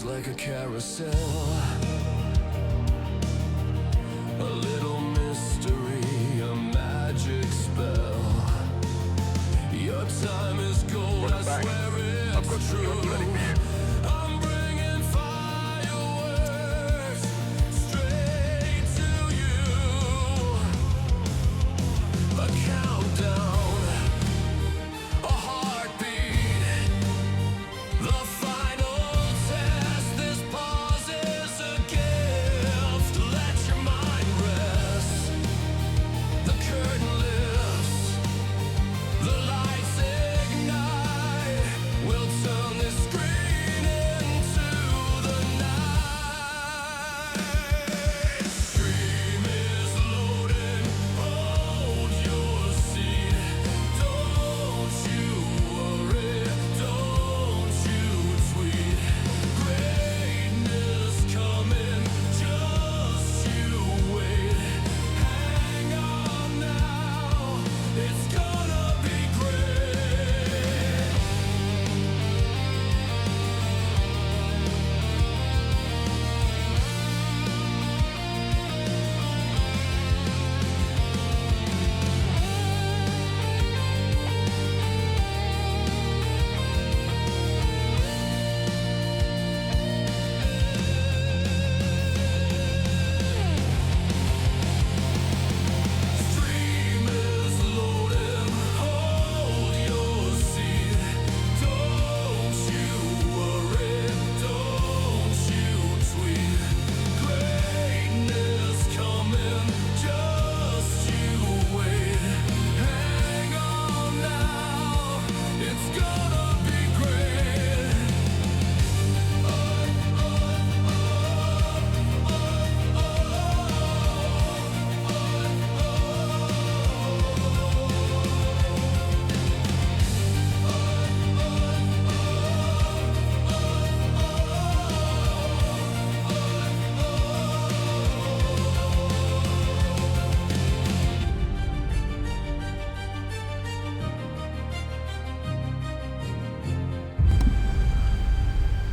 is like a carousel, a little mystery, a magic spell. Your time is gold, I swear it's true. I'm bringing fireworks straight to you. A countdown, a heartbeat, the final test. This pause is a gift. Let your mind rest. The curtain lifts, the lights ignite. We'll turn this screen into the night. Dream is loading. Hold your seat. Don't you worry. Don't you tweet. Greatness coming. Just you wait. Hang on now. It's gonna be great. Stream is loading. Hold your seat. Don't you worry. Don't you tweet. Greatness coming. Just you wait. Hang on now. It's gonna be great.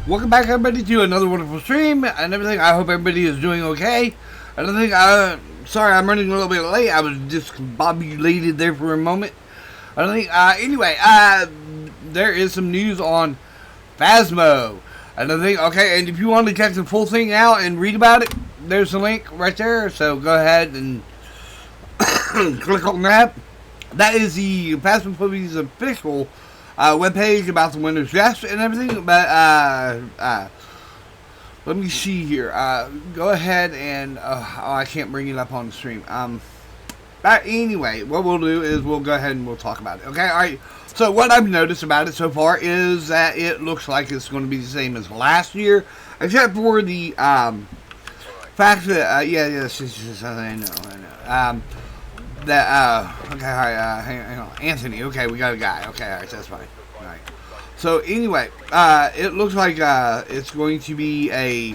Welcome back, everybody, to another wonderful stream and everything. I hope everybody is doing okay. I don't think, sorry, I'm running a little bit late. I was just discombobulated there for a moment. I don't think, anyway, there is some news on Phasmo. I don't think, okay, and if you want to check the full thing out and read about it, there's a link right there. So go ahead and click on that. That is the Phasmophobia official webpage about the Windows Guest and everything, but let me see here. Go ahead and I can't bring it up on the stream. Anyway, what we'll do is we'll go ahead and we'll talk about it. Okay, all right. So what I've noticed about it so far is that it looks like it's going to be the same as last year, except for the fact that yes, I know. That okay, all right, hang on, Anthony. Okay, we got a guy. Okay, all right, that's fine. All right. So anyway, it looks like it's going to be a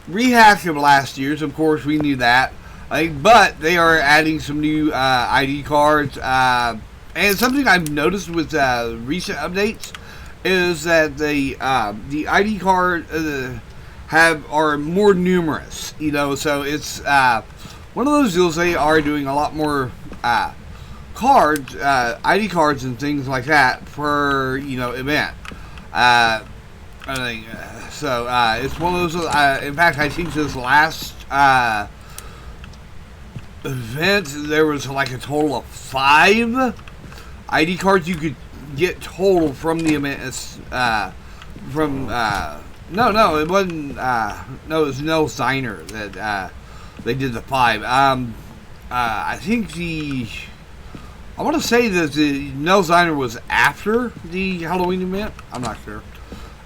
rehash of last year's. Of course, we knew that. But they are adding some new ID cards. And something I've noticed with recent updates is that the ID card are more numerous. You know, so it's one of those deals. They are doing a lot more cards, ID cards, and things like that for event. I think so. It's one of those. In fact, I think this last event there was like a total of 5 ID cards you could get total from the event. No, it wasn't. No, it was Nell Steiner that they did the 5. I think I want to say that the Nell Steiner was after the Halloween event. I'm not sure.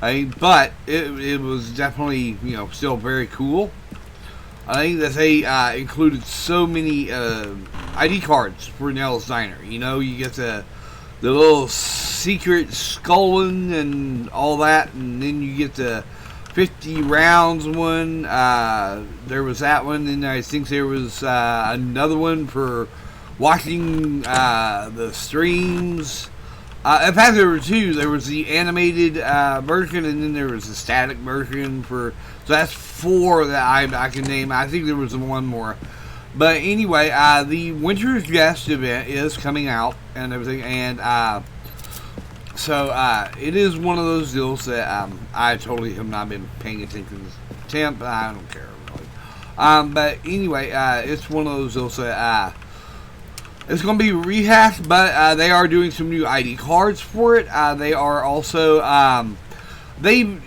But it was definitely, still very cool. I think that they included so many ID cards for Nell Steiner. You get the little secret skull and all that, and then you get the 50 rounds one. There was that one, and I think there was another one for watching the streams. In fact, there were two. There was the animated version, and then there was the static version for. So that's four that I can name. I think there was one more. But anyway, the Winter's Guest event is coming out and everything, and so it is one of those deals that I totally have not been paying attention to. Temp, I don't care really. But anyway, it's one of those deals that it's going to be rehashed, but they are doing some new ID cards for it. They are also they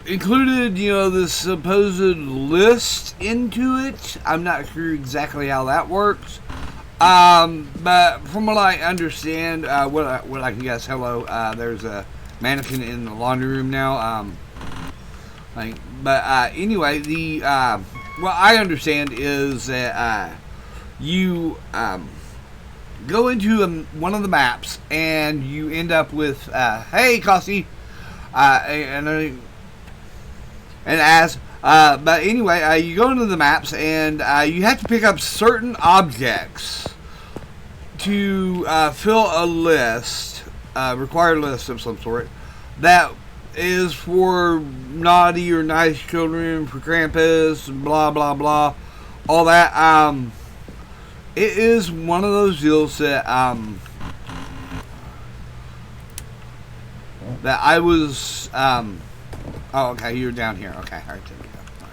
included, this supposed list into it. I'm not sure exactly how that works. But from what I understand, what I can guess, hello, there's a mannequin in the laundry room now. Anyway, the what I understand is that you go into one of the maps and you end up with hey, Kossi, but anyway, you go into the maps and you have to pick up certain objects to fill a list, required list of some sort, that is for naughty or nice children, for Krampus, blah, blah, blah, all that. It is one of those deals that, that I was, oh, okay, you're down here. Okay, alright, there we go. All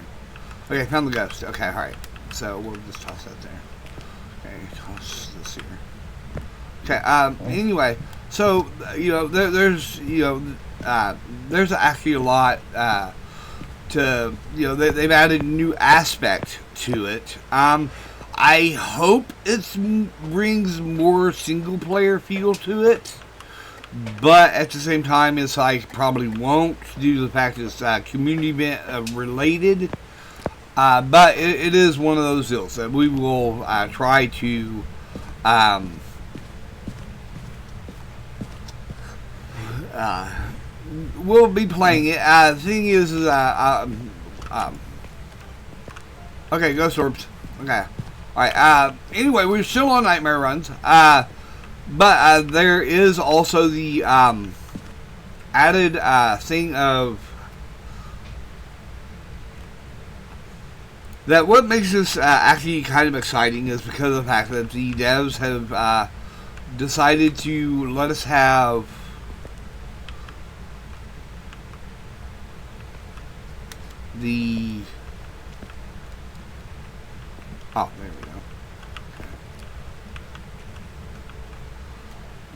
right. Okay, found the ghost. Okay, alright. So, we'll just toss that there. Okay, toss this here. Okay, anyway, so, there's actually a lot, to, they've added a new aspect to it. I hope it brings more single-player feel to it. But at the same time, it's like probably won't, due to the fact it's community event related. But it is one of those deals that we will try to we'll be playing it. The thing is, okay, Ghost Orbs. Okay, all right. Anyway, we're still on Nightmare Runs. But there is also the added thing of that what makes this actually kind of exciting is because of the fact that the devs have decided to let us have the there we go.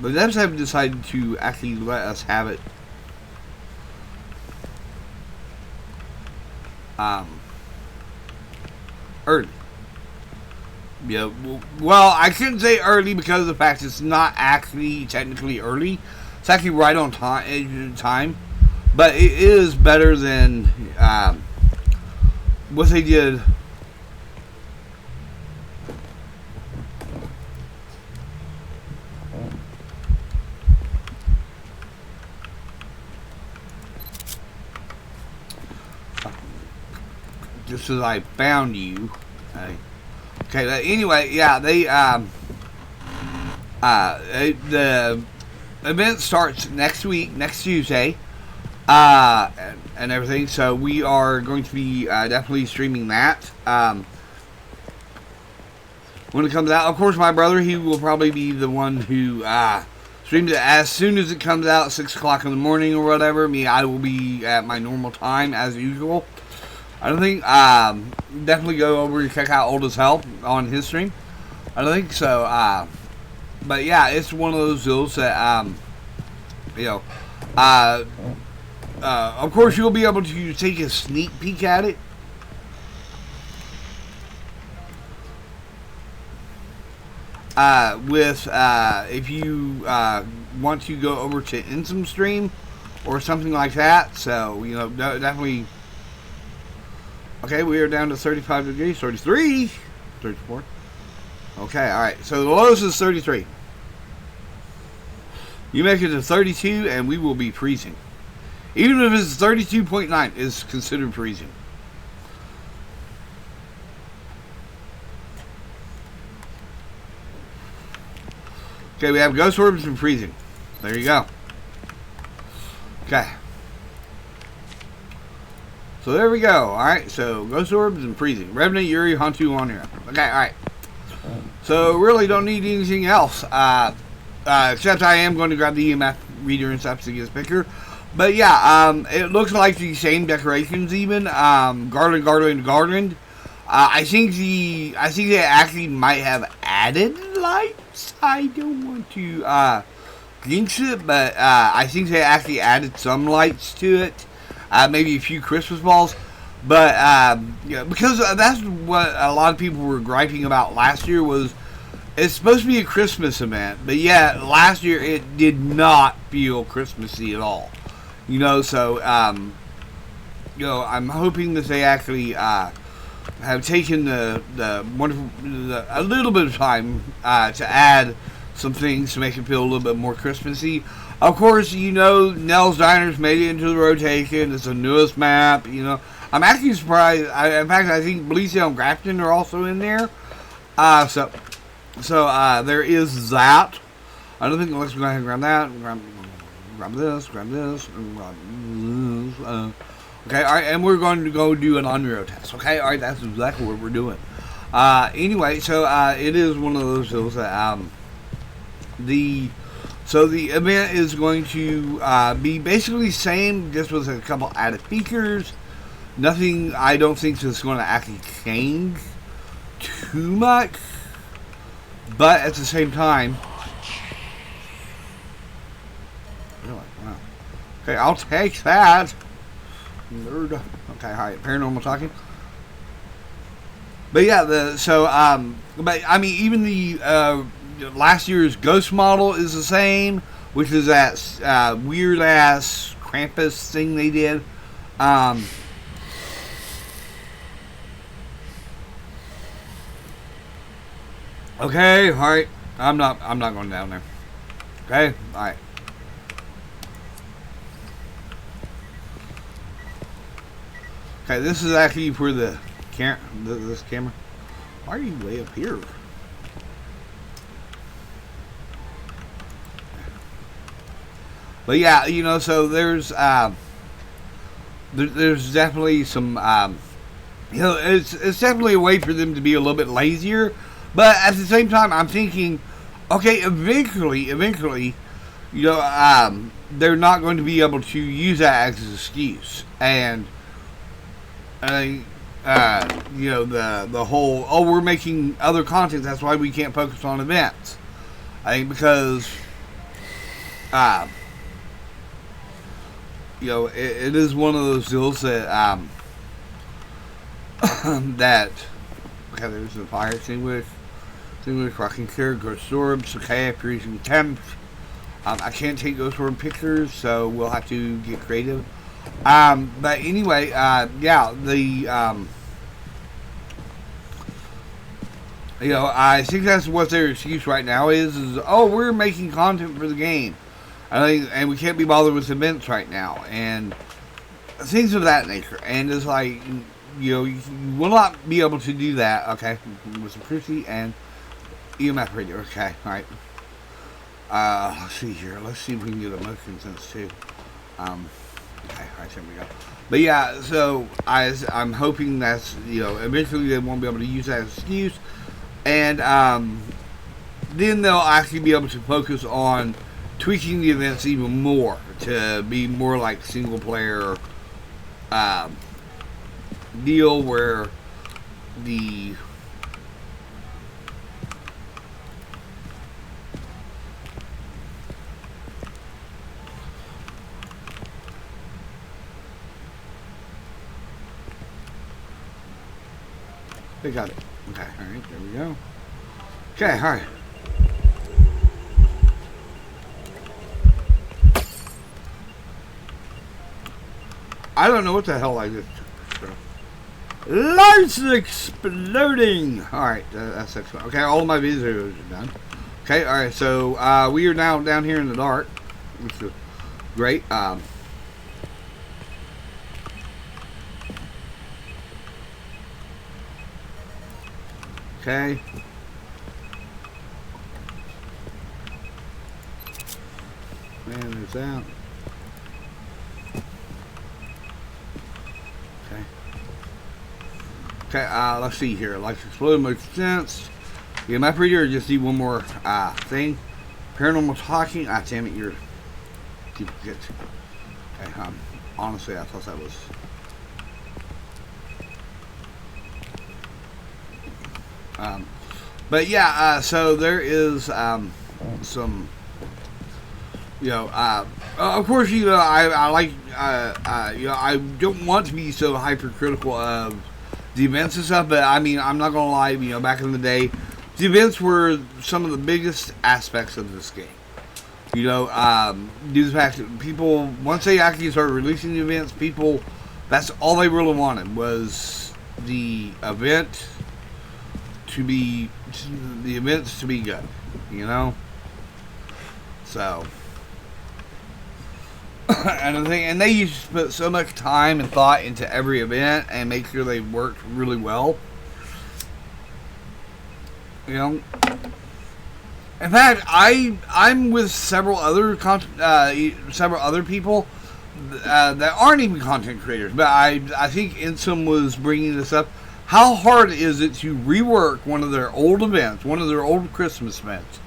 The devs have decided to actually let us have it early. Yeah, well, I shouldn't say early because of the fact it's not actually technically early. It's actually right on time, but it is better than what they did. Just as I found you. Okay, anyway, yeah, the event starts next week, next Tuesday, and everything, so we are going to be definitely streaming that. When it comes out, of course, my brother, he will probably be the one who streams it as soon as it comes out, 6 o'clock in the morning or whatever. Me, I will be at my normal time, as usual. I don't think, definitely go over and check out Old as Hell on his stream. I don't think so, but yeah, it's one of those deals that, of course you'll be able to take a sneak peek at it. If you, want to go over to Insum Stream or something like that, so, definitely. Okay, we are down to 35 degrees, 33, 34. Okay, alright, so the lowest is 33. You make it to 32 and we will be freezing. Even if it's 32.9, it's considered freezing. Okay, we have Ghost Orbs and freezing. there you go. Okay. So there we go. Alright, so Ghost Orbs and Freezing. Revenant, Yuri, Hantu, on here. Okay, alright. So really don't need anything else. Except I am going to grab the EMF reader and stuff to get a picture. But yeah, it looks like the same decorations even. Garland. I think they actually might have added lights. I don't want to jinx it, but I think they actually added some lights to it. Maybe a few Christmas balls. But yeah, because that's what a lot of people were griping about last year was it's supposed to be a Christmas event, but yeah, last year it did not feel Christmassy at all. You know, so you know, I'm hoping that they actually have taken the wonderful a little bit of time to add some things to make it feel a little bit more Christmassy. Of course, you know, Nell's Diners made it into the rotation. It's the newest map. You know, I'm actually surprised. In fact, I think Belize and Grafton are also in there. So there is that. I don't think. Let's go ahead and grab that. Grab this. Grab this. And grab this. Okay. All right. And we're going to go do an Unreal test. Okay. All right. That's exactly what we're doing. Anyway, so it is one of those deals that the event is going to be basically the same, just with a couple added features. Nothing, I don't think, is going to actually change too much. But at the same time, really, wow. Okay, I'll take that. Nerd. Okay, alright, paranormal talking. But yeah, but I mean, even the last year's ghost model is the same, which is that weird ass Krampus thing they did. Okay, alright. I'm not going down there. Okay, alright. Okay, this is actually for the this camera. Why are you way up here? But yeah, you know, so there's definitely some you know, it's definitely a way for them to be a little bit lazier. But at the same time, I'm thinking, okay, eventually, you know, they're not going to be able to use that as an excuse. And, you know, the whole, oh, we're making other content, that's why we can't focus on events. I think because, you know, it is one of those deals that, that, okay, there's the fire extinguisher. Rocking chair, Ghost Orbs, okay, freezing temps. I can't take Ghost Orb pictures, so we'll have to get creative. But anyway, yeah, you know, I think that's what their excuse right now is oh, we're making content for the game. And we can't be bothered with events right now, and things of that nature. And it's like, you know, you will not be able to do that, okay, with some Chrissy and EMF radio. Okay, alright. Let's see here. Let's see if we can get a motion sense too. Okay, alright, there we go. But yeah, so I'm hoping that's, you know, eventually they won't be able to use that as an excuse. And then they'll actually be able to focus on tweaking the events even more to be more like single player deal where the they got it. Okay, alright, there we go. Okay, alright. I don't know what the hell I just... Lights exploding! Alright, that's excellent. Okay, all of my videos are done. Okay, alright, so we are now down here in the dark, which is great. Okay. And there's that. Okay. Okay, let's see here. Lights explode makes sense. Yeah, map reader, just need one more thing. Paranormal talking. Ah, damn it, you're duplicate. Okay, honestly, I thought that was. But yeah, so there is some, of course, I like, I don't want to be so hypercritical of the events and stuff, but I mean, I'm not gonna lie, back in the day, the events were some of the biggest aspects of this game. Due to the fact that people, once they actually started releasing the events, that's all they really wanted was the events to be good, So, and they used to put so much time and thought into every event and make sure they worked really well. In fact, I'm with several other people that aren't even content creators, but I think Insum was bringing this up. How hard is it to rework one of their old events, one of their old Christmas events,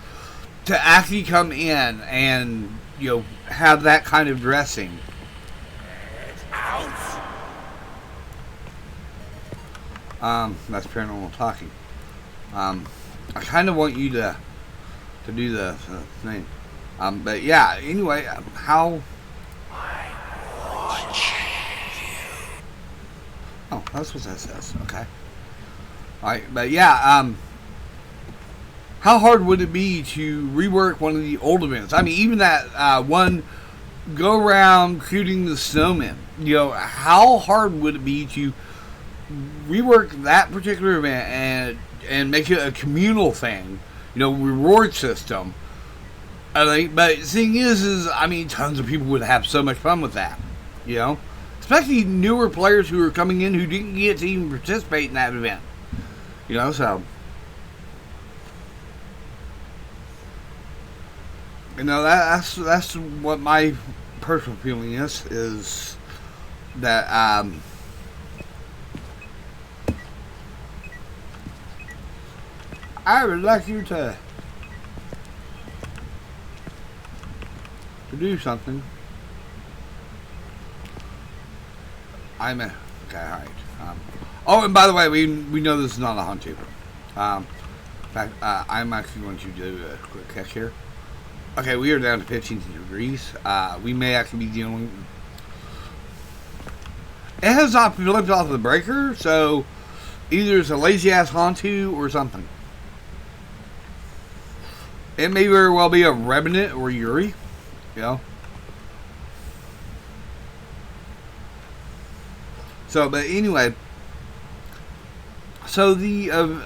to actually come in and have that kind of dressing? That's paranormal talking. I kind of want you to do the thing. But yeah, anyway, how... Oh, that's what that says. Okay. Alright, but yeah, how hard would it be to rework one of the old events? I mean, even that one go around shooting the snowmen. How hard would it be to rework that particular event and make it a communal thing? Reward system. But the thing is, I mean, tons of people would have so much fun with that. Especially newer players who are coming in who didn't get to even participate in that event. So. That's what my personal feeling is that, I would like you to do something. Okay, alright. Oh, and by the way, we know this is not a hunt tube. In fact, I'm actually going to do a quick catch here. Okay, we are down to 15 degrees. We may actually be dealing... It has not flipped off the breaker, so either it's a lazy-ass Hantu or something. It may very well be a Revenant or Yuri. So, but anyway... So the, I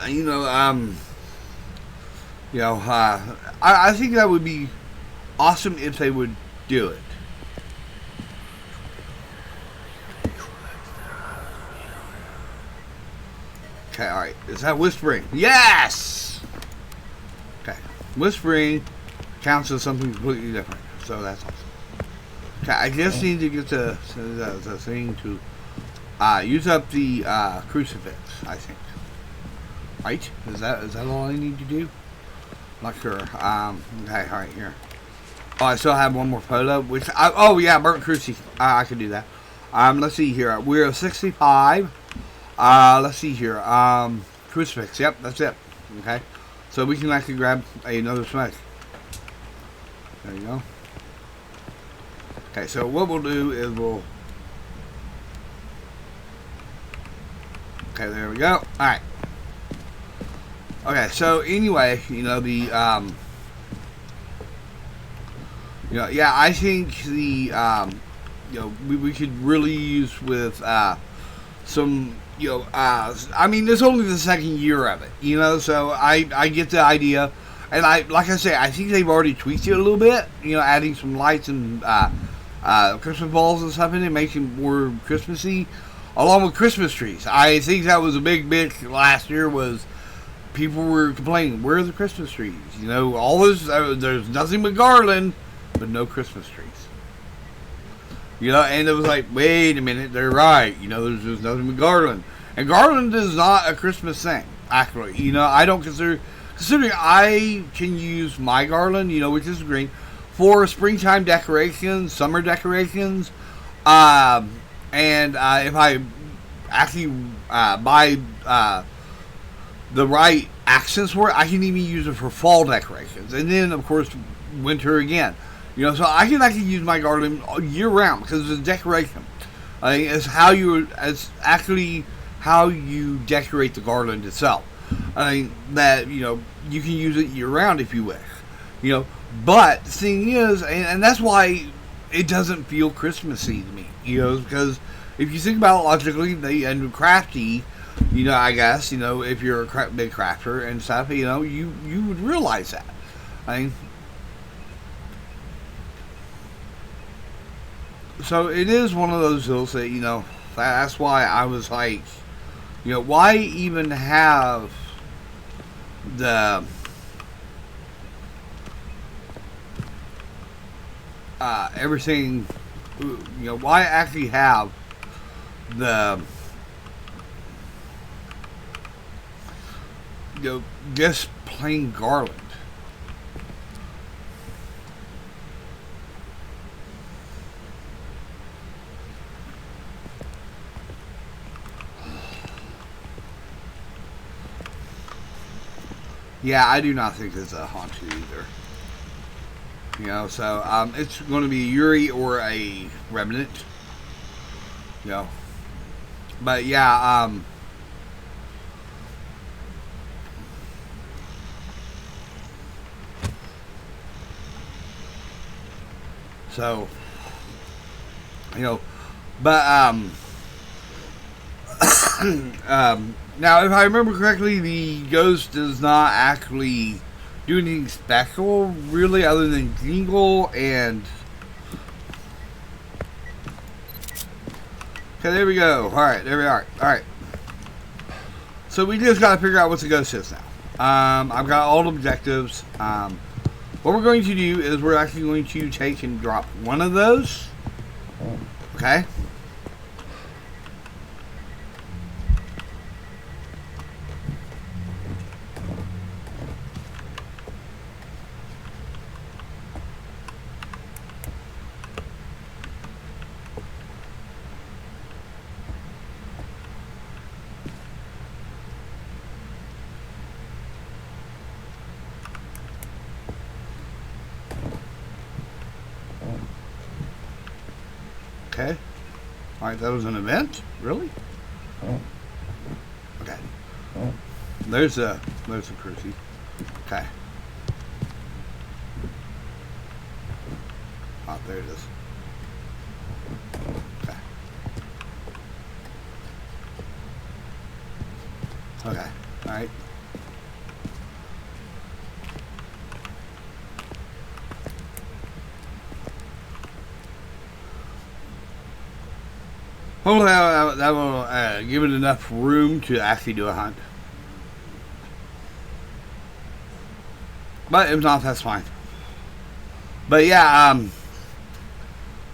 think that would be awesome if they would do it. Okay, alright. Is that whispering? Yes! Okay. Whispering counts as something completely different. So that's awesome. Okay, I just need to get the thing to use up the crucifix, I think. Right? Is that all I need to do? Not sure. Okay, alright, here. Oh, I still have one more photo, which oh yeah, burnt crucifix. I could do that. Let's see here. We're 65. Let's see here. Crucifix. Yep, that's it. Okay. So we can actually grab another smoke. There you go. Okay, so what we'll do is okay, there we go. Alright. Okay, so anyway, yeah, I think the, we could really use with, some, I mean, it's only the second year of it, so I get the idea, and like I say, I think they've already tweaked it a little bit, adding some lights and, Christmas balls and stuff in it, making it more Christmassy, along with Christmas trees. I think that was a big bitch last year was, people were complaining, where are the Christmas trees? All this, there's nothing but garland. but no Christmas trees. You know, and it was like, wait a minute, they're right. You know, there's nothing but garland. And garland is not a Christmas thing, actually. You know, I don't considering I can use my garland, you know, which is green, for springtime decorations, summer decorations. And if I actually buy the right accents for it, I can even use it for fall decorations. And then, of course, winter again. You know, so I can actually use my garland year round because it's a decoration. I mean, it's actually how you decorate the garland itself. I mean, that, you know, you can use it year round if you wish. You know, but the thing is, and that's why it doesn't feel Christmassy to me. You know, because if you think about it logically, and crafty, you know, I guess, you know, if you're a big crafter and stuff, you know, you would realize that. I mean, so it is one of those deals that, you know, that's why I was like, you know, why even have the everything, you know, why actually have the, you know, just plain garland. Yeah, I do not think it's a haunted either. You know, so it's going to be a Yuri or a Remnant. You know, but yeah, so you know, but now, if I remember correctly, the ghost does not actually do anything special, really, other than jingle and... Okay, there we go. Alright, there we are. Alright. So we just gotta figure out what the ghost is now. I've got all the objectives. What we're going to do is we're actually going to take and drop one of those. Okay? Okay. Alright, that was an event? Really? Okay. There's a crucifix. Okay. Oh, there it is. Okay. Okay. Alright. Hopefully that will give it enough room to actually do a hunt. But if not, that's fine. But yeah,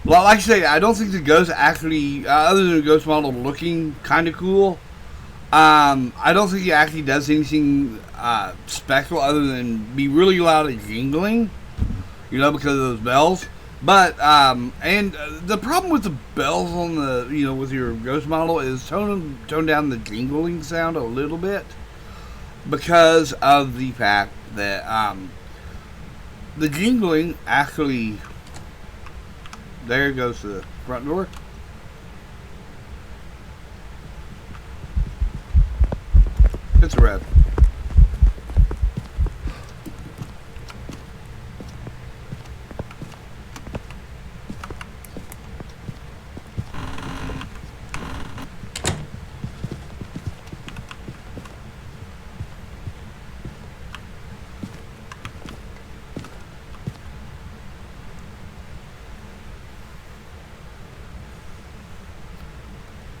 well, like I say, I don't think the ghost actually, other than the ghost model looking kind of cool, I don't think he actually does anything special other than be really loud at jingling, you know, because of those bells. But, and the problem with the bells on the, you know, with your ghost model is tone down the jingling sound a little bit. Because of the fact that, the jingling actually, there goes the front door. It's a red.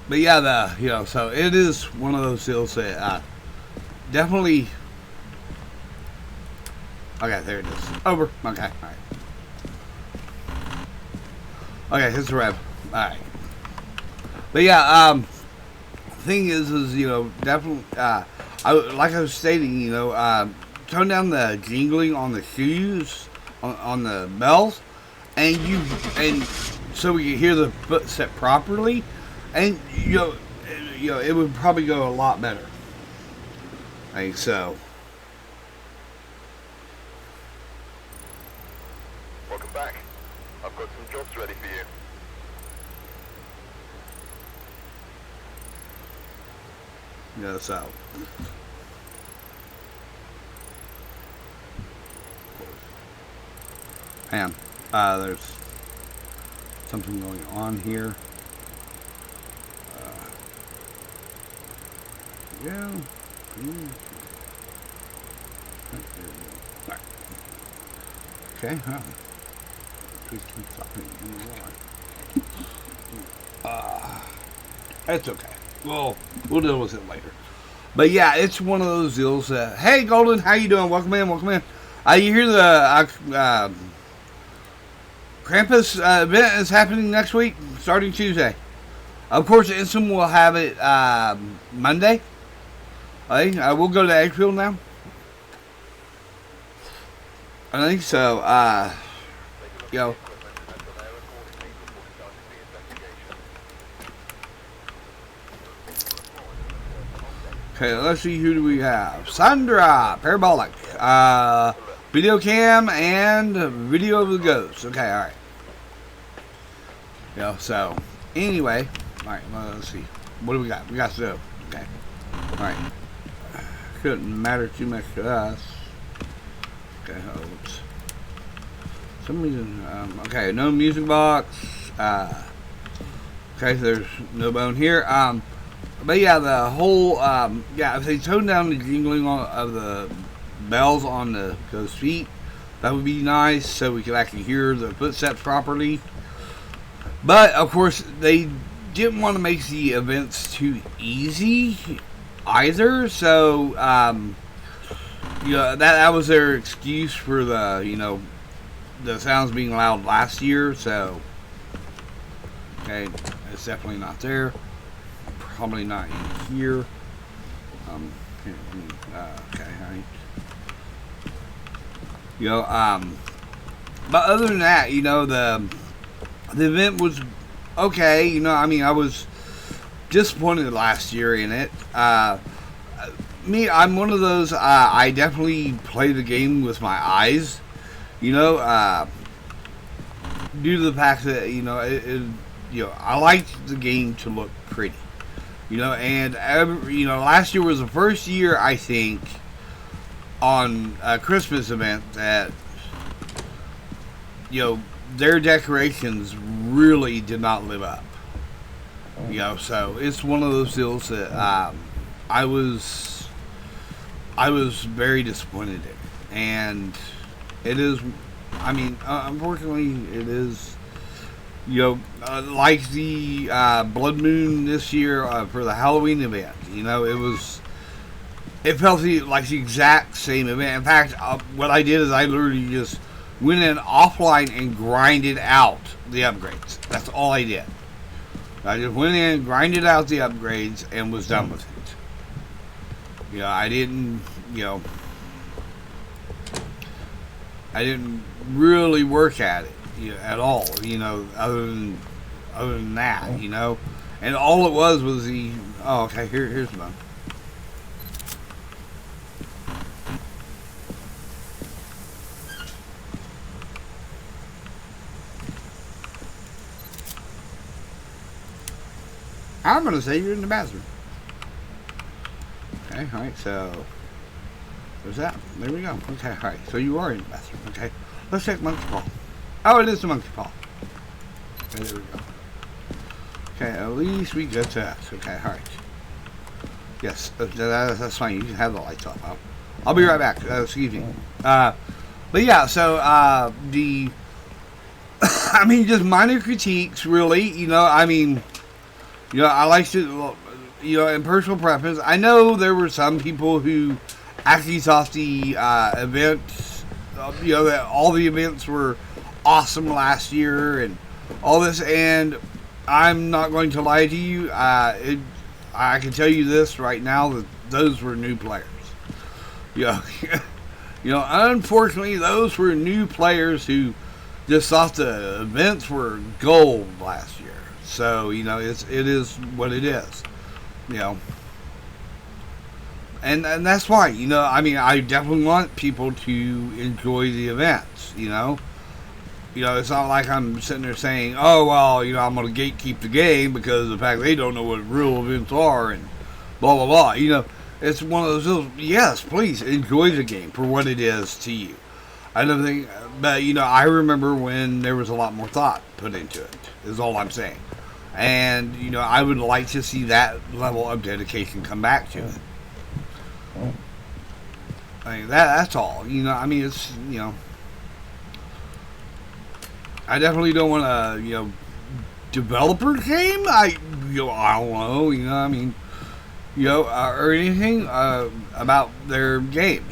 But yeah, you know, so it is one of those deals that definitely. Okay, there it is. Over. Okay, all right. Okay, hit the rev. Alright. But yeah, thing is, definitely, like I was stating, tone down the jingling on the shoes, on the bells, and so we can hear the footstep properly, and, it would probably go a lot better. Like so. Welcome back. I've got some jobs ready for you. So. Man, there's something going on here. Yeah. Okay, huh. Please keep stopping. It's okay. We'll deal with it later. But yeah, it's one of those deals. Hey, Golden, how you doing? Welcome in. You hear the Krampus event is happening next week, starting Tuesday. Of course, Insum will have it Monday. We'll go to Edgefield now. I think so. Okay, let's see, who do we have? Sandra, Parabolic, video cam, and video of the ghost. Okay, alright. So, anyway, alright, let's see. What do we got? We got Zoe. Okay, alright. Couldn't matter too much to us. Okay, oops. Some reason, okay, no music box. Okay, so there's no bone here. But yeah, the whole, if they tone down the jingling of the bells on the ghost feet, that would be nice, so we could actually hear the footsteps properly. But, of course, they didn't want to make the events too easy either, so, that was their excuse for the, the sounds being loud last year, so, okay, it's definitely not there. Probably not in here. Okay, but other than that, the event was okay. I was disappointed last year in it. I'm one of those. I definitely play the game with my eyes. Due to the fact that I like the game to look pretty. Last year was the first year, I think, on a Christmas event that, their decorations really did not live up. So it's one of those deals that I was very disappointed in. And it is, unfortunately, it is. Like the Blood Moon this year for the Halloween event. It felt like the exact same event. In fact, what I did is I literally just went in offline and grinded out the upgrades. That's all I did. I just went in, grinded out the upgrades, and was done with it. I didn't really work at it. At all, other than that, and all it was the. Oh, okay. Here's the bone. I'm gonna say you're in the bathroom. Okay, all right. So there's that. There we go. Okay, all right. So you are in the bathroom. Okay, let's check monkey paw. Oh, it is the monkey paw. Okay, there we go. Okay, at least we get that. Okay, alright. Yes, that's fine. You can have the lights off. I'll be right back. Excuse me. But yeah, so, just minor critiques, really. I like to, in personal preference. I know there were some people who actually thought the events, that all the events were awesome last year, and all this, and I'm not going to lie to you. I can tell you this right now that those were new players. Yeah, unfortunately, those were new players who just thought the events were gold last year. So it is what it is. And that's why, I definitely want people to enjoy the events, it's not like I'm sitting there saying, oh, well, I'm going to gatekeep the game because of the fact they don't know what real events are and blah, blah, blah. It's one of those, yes, please enjoy the game for what it is to you. I don't think, but, I remember when there was a lot more thought put into it, is all I'm saying. And, I would like to see that level of dedication come back to it. That's all. It's, I definitely don't want a, developer game. I don't know, or anything about their game,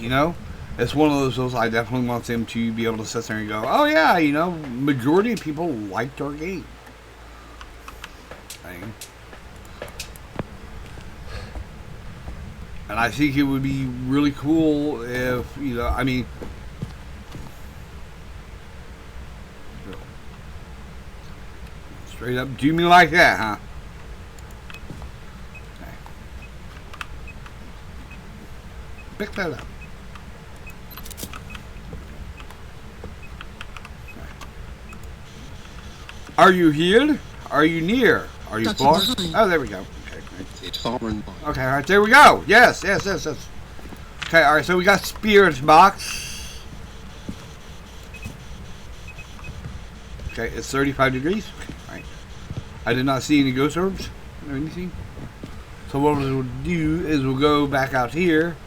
It's one of those I definitely want them to be able to sit there and go, oh yeah, majority of people liked our game. And I think it would be really cool if, straight up do me like that, huh? Okay. Pick that up. Okay. Are you here? Are you near? Are you far? Oh, there we go. Okay, great. It's foreign. Okay, all right, there we go. Yes. Okay, all right, so we got Spirit's box. Okay, it's 35 degrees. All right. I did not see any ghost orbs or anything. So what we'll do is we'll go back out here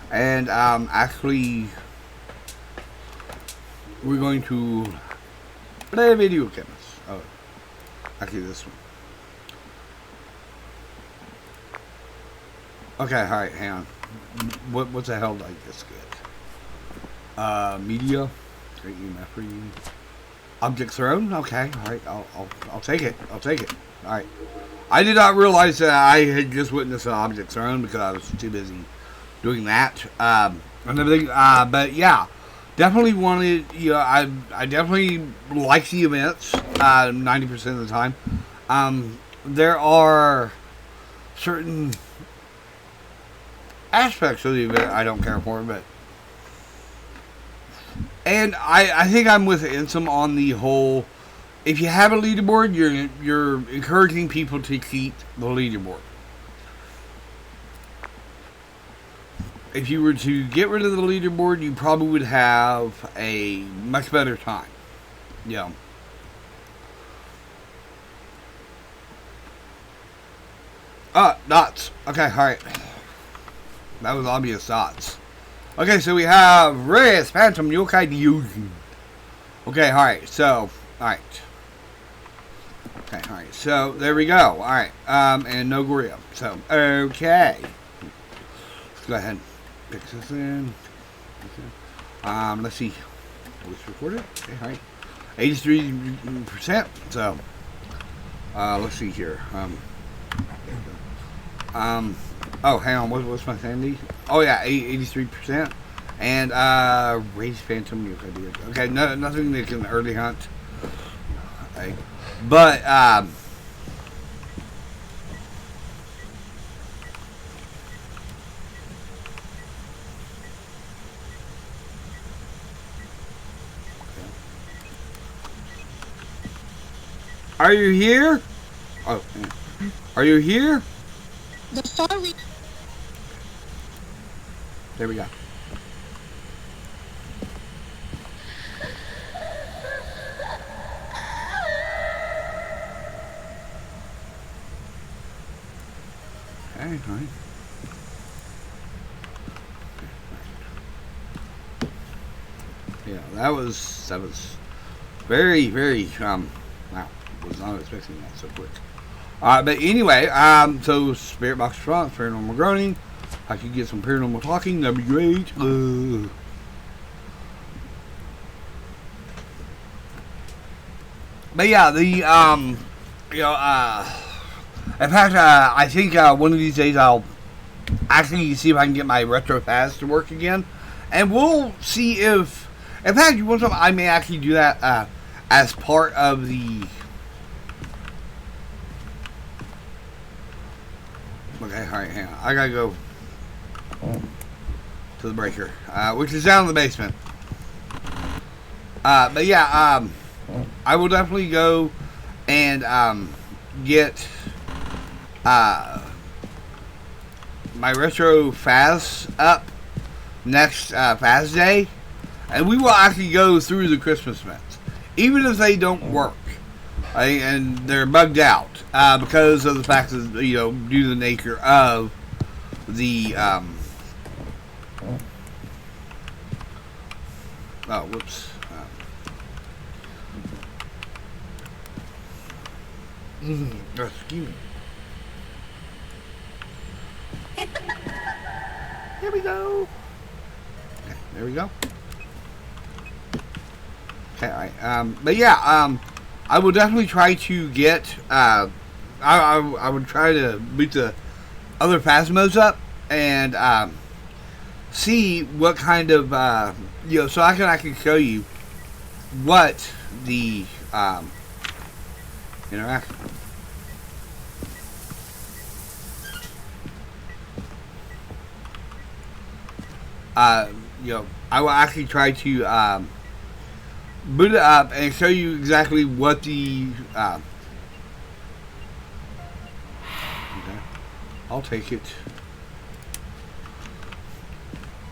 and actually we're going to play a video game. Oh, actually this one. Okay, alright, hang on. What's the hell did I just get? Media. Great email for you. Object thrown? Okay, alright, I'll take it. Alright. I did not realize that I had just witnessed an object thrown because I was too busy doing that. And everything. But yeah. Definitely wanted, I definitely like the events 90% of the time. There are certain aspects of the event I don't care for, and I think I'm with Insum on the whole. If you have a leaderboard, you're encouraging people to keep the leaderboard. If you were to get rid of the leaderboard, you probably would have a much better time. Yeah. Dots. Okay, alright. That was obvious dots. Okay, so we have Riz, Phantom, Yokai, Fusion. Okay, alright, so, alright. Okay, alright, so, there we go. Alright, and no Gorilla. So, okay. Let's go ahead and fix this in. Okay. Let's see. Voice recorded. Okay, alright. 83%. So, let's see here. Oh, hang on. What's my sanity? Oh, yeah, 83%. And, raise Phantom Nuke. Okay, nothing that can early hunt. Okay. But, are you here? Oh, are you here? The story. There we go. Okay, right. Yeah, that was very, very, wow, was not expecting that so quick. But anyway, so Spirit Box Response, Paranormal Groaning. I could get some Paranormal Talking, that'd be great. But yeah, the in fact, I think one of these days I'll actually see if I can get my retro Faz to work again, and we'll see if, in fact, you want something, I may actually do that as part of the. Okay, all right, hang on. I gotta go to the breaker, which is down in the basement. But yeah, I will definitely go and get my retro Faz up next Faz Day, and we will actually go through the Christmas events, even if they don't work, and they're bugged out because of the fact that, due to the nature of the oh, whoops. Excuse me. Here we go. Okay, there we go. Okay, all right. But yeah, I will definitely try to get. I would try to boot the other Phasmos up and see what kind of so I can actually show you what the interaction. I will actually try to boot it up and show you exactly what the okay. I'll take it.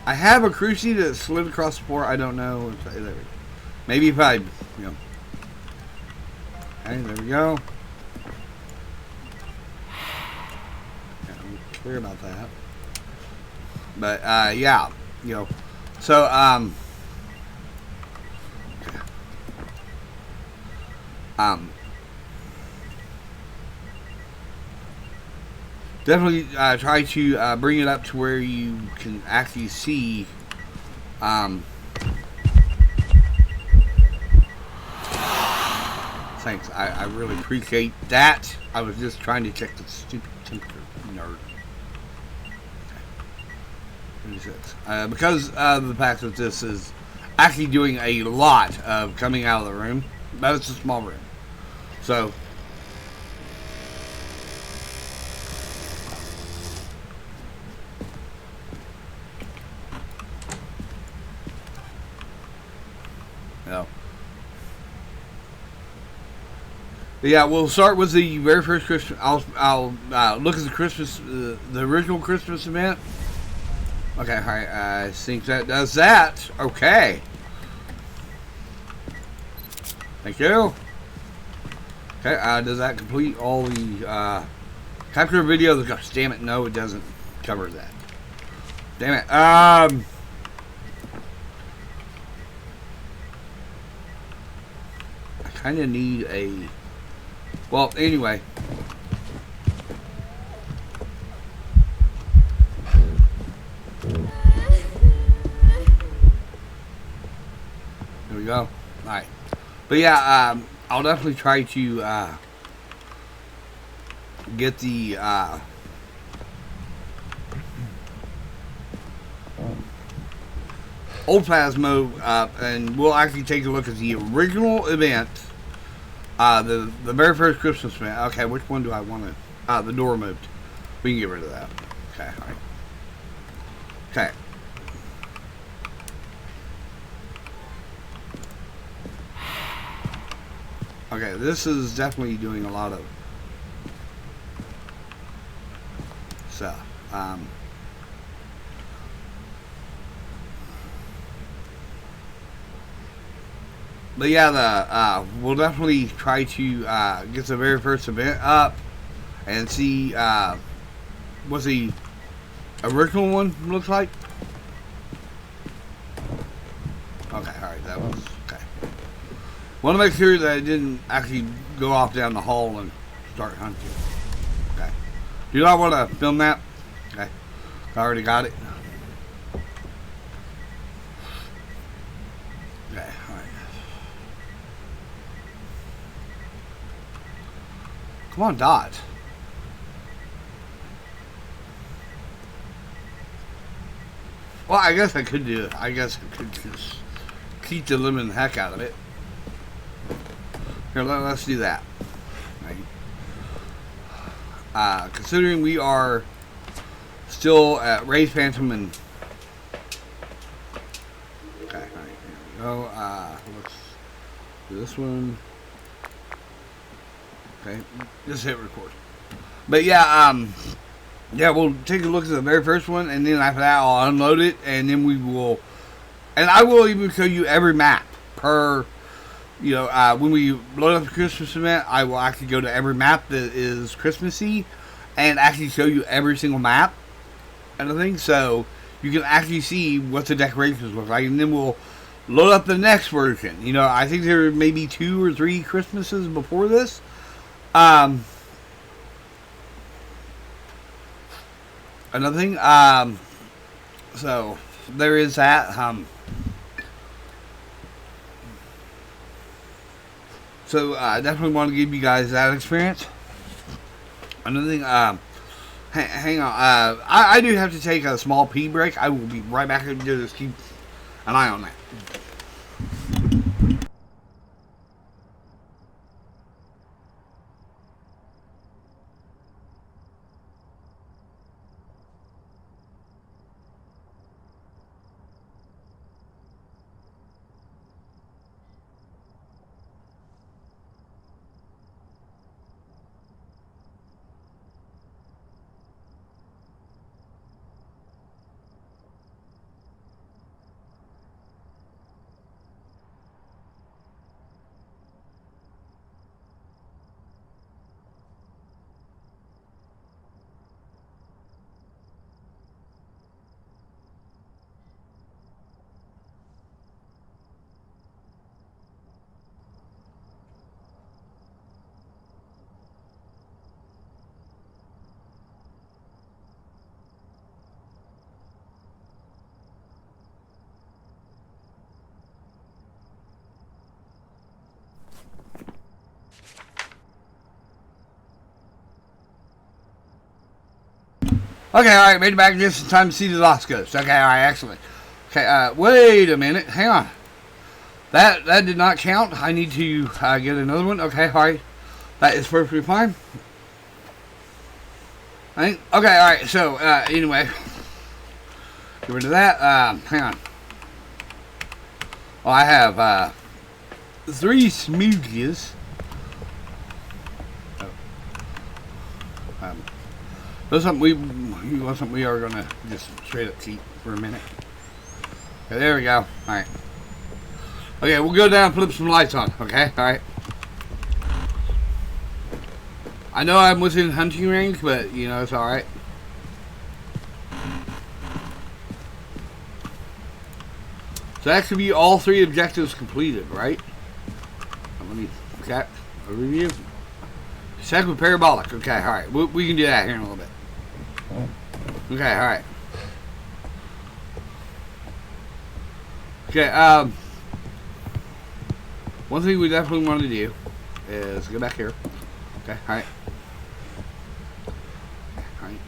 I have a crucie that slid across the floor. I don't know. Maybe if I, Okay, there we go. I'm clear about that. But yeah, so definitely try to bring it up to where you can actually see thanks, I really appreciate that. I was just trying to check the stupid temperature, nerd. Okay. Because of the fact that this is actually doing a lot of coming out of the room, but it's a small room. So yeah, we'll start with the very first Christmas. I'll look at the Christmas, the original Christmas event. Okay, all right. I think that does that. Okay. Thank you. Okay, does that complete all the capture video? Gosh, damn it! No, it doesn't cover that. Damn it. I kind of need a. Well, anyway. There we go. Alright. But yeah, I'll definitely try to get the old Phasmo up, and we'll actually take a look at the original event. The very first Christmas event. Okay, which one do I want to? The door moved. We can get rid of that. Okay, alright. Okay. Okay, this is definitely doing a lot of stuff. But yeah, we'll definitely try to get the very first event up and see what the original one looks like. Okay, alright, that was okay. Want to make sure that it didn't actually go off down the hall and start hunting. Okay. Do not want to film that. Okay. I already got it. Okay, alright. Come on, Dodge. Well, I guess I could do it. I guess I could just keep the living heck out of it. Here, let's do that. Right. Considering we are still at Race Phantom and... Okay, alright, here we go. Let's do this one. Okay, just hit record. But yeah, yeah, we'll take a look at the very first one, and then after that I'll unload it, and then we will, and I will even show you every map per, you know, when we load up the Christmas event, I will actually go to every map that is Christmassy, and actually show you every single map, and everything, so you can actually see what the decorations look like, and then we'll load up the next version. You know, I think there may be 2 or 3 Christmases before this. Another thing, so there is that, so I definitely want to give you guys that experience. Another thing, hang on, I do have to take a small pee break. I will be right back and do this. Keep an eye on that. Okay, alright, made it back just in time to see the Lost Ghost. Okay, alright, excellent. Okay, wait a minute, hang on. That did not count. I need to get another one. Okay, alright. That is perfectly fine. Okay, alright, so, anyway. Get rid of that. Hang on. Well, I have, 3 smoogies. That's something we are gonna just straight up keep for a minute. Okay, there we go. Alright. Okay, we'll go down and flip some lights on. Okay, alright. I know I'm within hunting range, but you know, it's alright. So that should be all 3 objectives completed, right? Let me check. Overview. Check with parabolic. Okay, alright. We can do that here in a little bit. Okay, alright. Okay, one thing we definitely want to do is go back here. Okay, alright. Alright.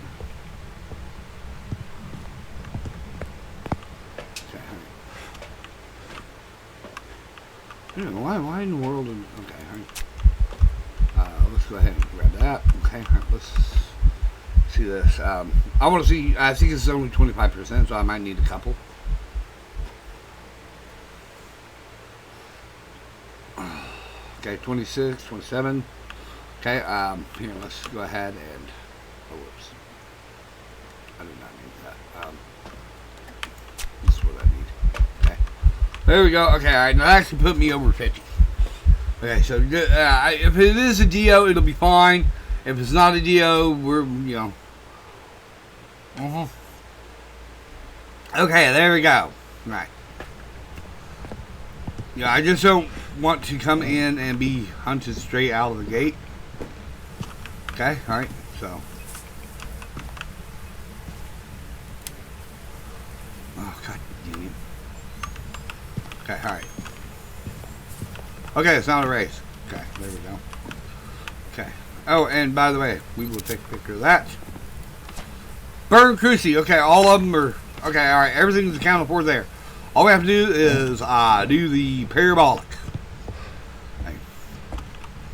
Okay, alright. Why in the world? Okay, alright. Let's go ahead and grab that. Okay, alright, let's see this. I want to see, I think it's only 25%, so I might need a couple. Okay, 26, 27. Okay, here, let's go ahead and, oh, whoops. I did not need that. This is what I need. Okay. There we go. Okay, alright, now that actually put me over 50. Okay, so, if it is a DO, it'll be fine. If it's not a DO, we're, you know. Okay, there we go. Right. Yeah, I just don't want to come in and be hunted straight out of the gate. Okay, alright, so. Oh, god damn it. Okay, alright. Okay, it's not a race. Okay, there we go. Okay. Oh, and by the way, we will take a picture of that. Burn Cruci. Okay, all of them are... Okay, alright, everything's accounted for there. All we have to do is do the parabolic. Okay.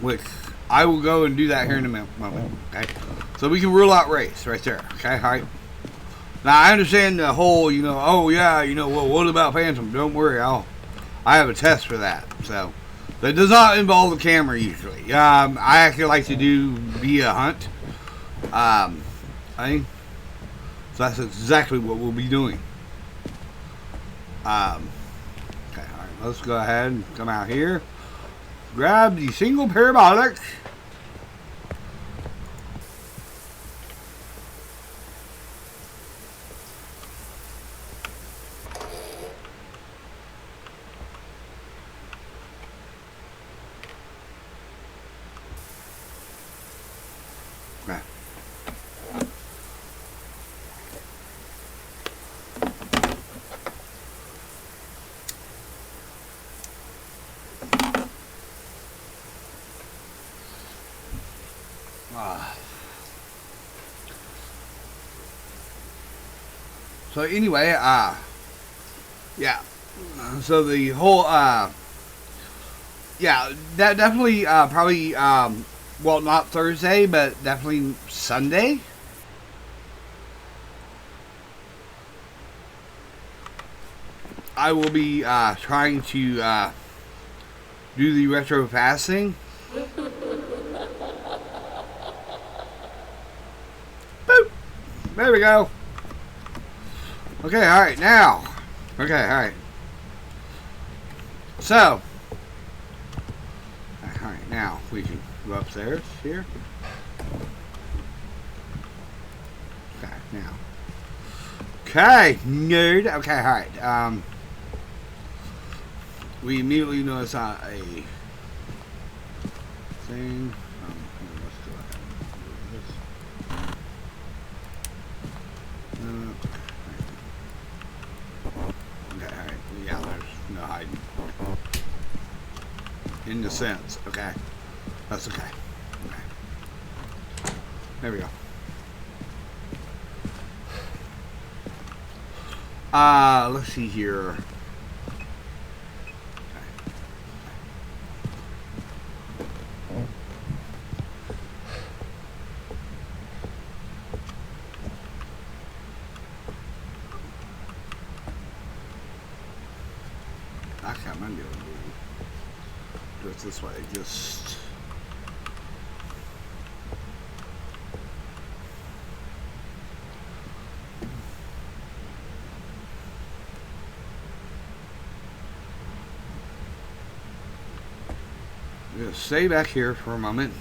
Which I will go and do that here in a moment. Okay, so we can rule out race right there. Okay, alright. Now I understand the whole, oh yeah, well, what about Phantom? Don't worry, I have a test for that. So that does not involve the camera usually. I actually like to do via hunt. I think so. That's exactly what we'll be doing. Okay, all right. Let's go ahead and come out here. Grab the single parabolic. Okay. So anyway, yeah. So the whole, yeah, that definitely, probably, well, not Thursday, but definitely Sunday. I will be trying to do the retro fasting. Boop. There we go. Okay, alright, now. Okay, alright. So. Alright, now we can go upstairs here. Okay, now. Okay, nerd. Okay, alright. We immediately notice a thing. Let's go ahead and do this. Okay, alright. Yeah, there's no hiding. In the sense, okay. That's okay. Okay. There we go. Let's see here. Actually, I might be able to do it this way. Just stay back here for a moment.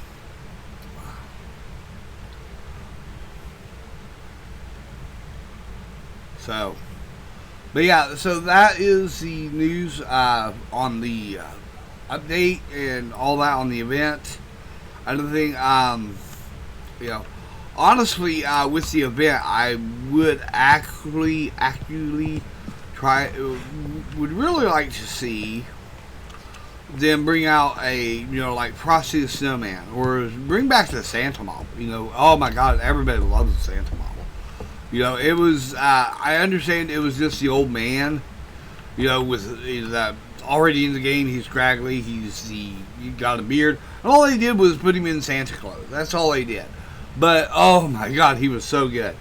So. But yeah, so that is the news on the update and all that on the event. I don't think, honestly, with the event, I would actually would really like to see them bring out a, like Frosty the Snowman, or bring back the Santa model. Oh my God, everybody loves the Santa model. It was, I understand it was just the old man, with that already in the game. He's scraggly, he got a beard, and all they did was put him in Santa clothes. That's all they did. But, oh my God, he was so good,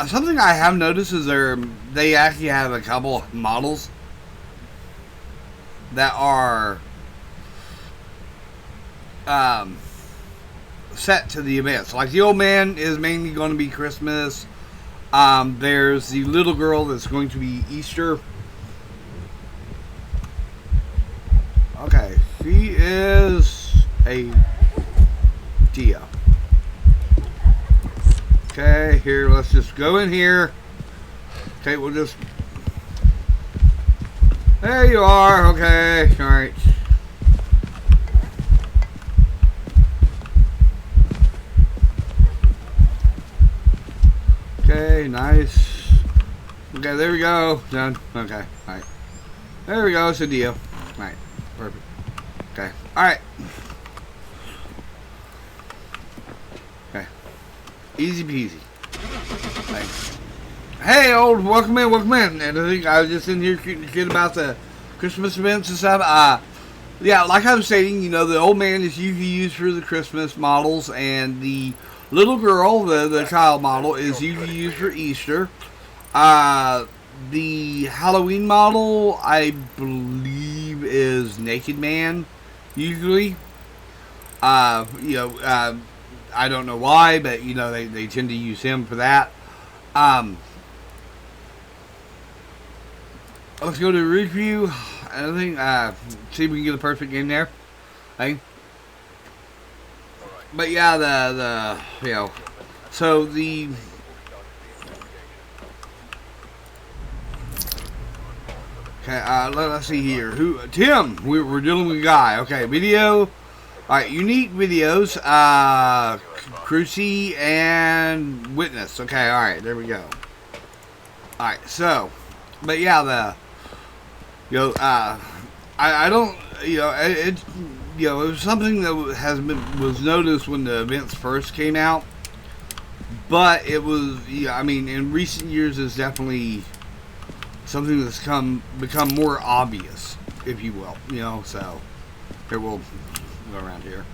Something I have noticed is they actually have a couple of models that are set to the events. Like the old man is mainly going to be Christmas. There's the little girl that's going to be Easter. Okay, she is a Dia. Okay, here, let's just go in here. Okay, we'll just... There you are, okay, alright. Okay, nice. Okay, there we go. Done. Okay, alright. There we go, it's a deal. Alright, perfect. Okay, alright. Okay. Easy peasy. Thanks. Hey, old, welcome in. And I think I was just in here shooting shit about the Christmas events and stuff. Yeah, like I was saying, you know, the old man is usually used for the Christmas models, and the little girl, the child model, is usually used for Easter. The Halloween model, I believe, is Naked Man, usually. I don't know why, but, you know, they tend to use him for that. Let's go to review. I think, see if we can get a perfect game there. Hey. But yeah, so the okay, let's see here. Tim, we're dealing with a guy. Okay, video. Alright, unique videos, Cruci and Witness. Okay, alright, there we go. Alright, so, but yeah, I don't, it was something that was noticed when the events first came out, but it was, I mean, in recent years, it's definitely something that's become more obvious, if you will, so, here, we'll go around here.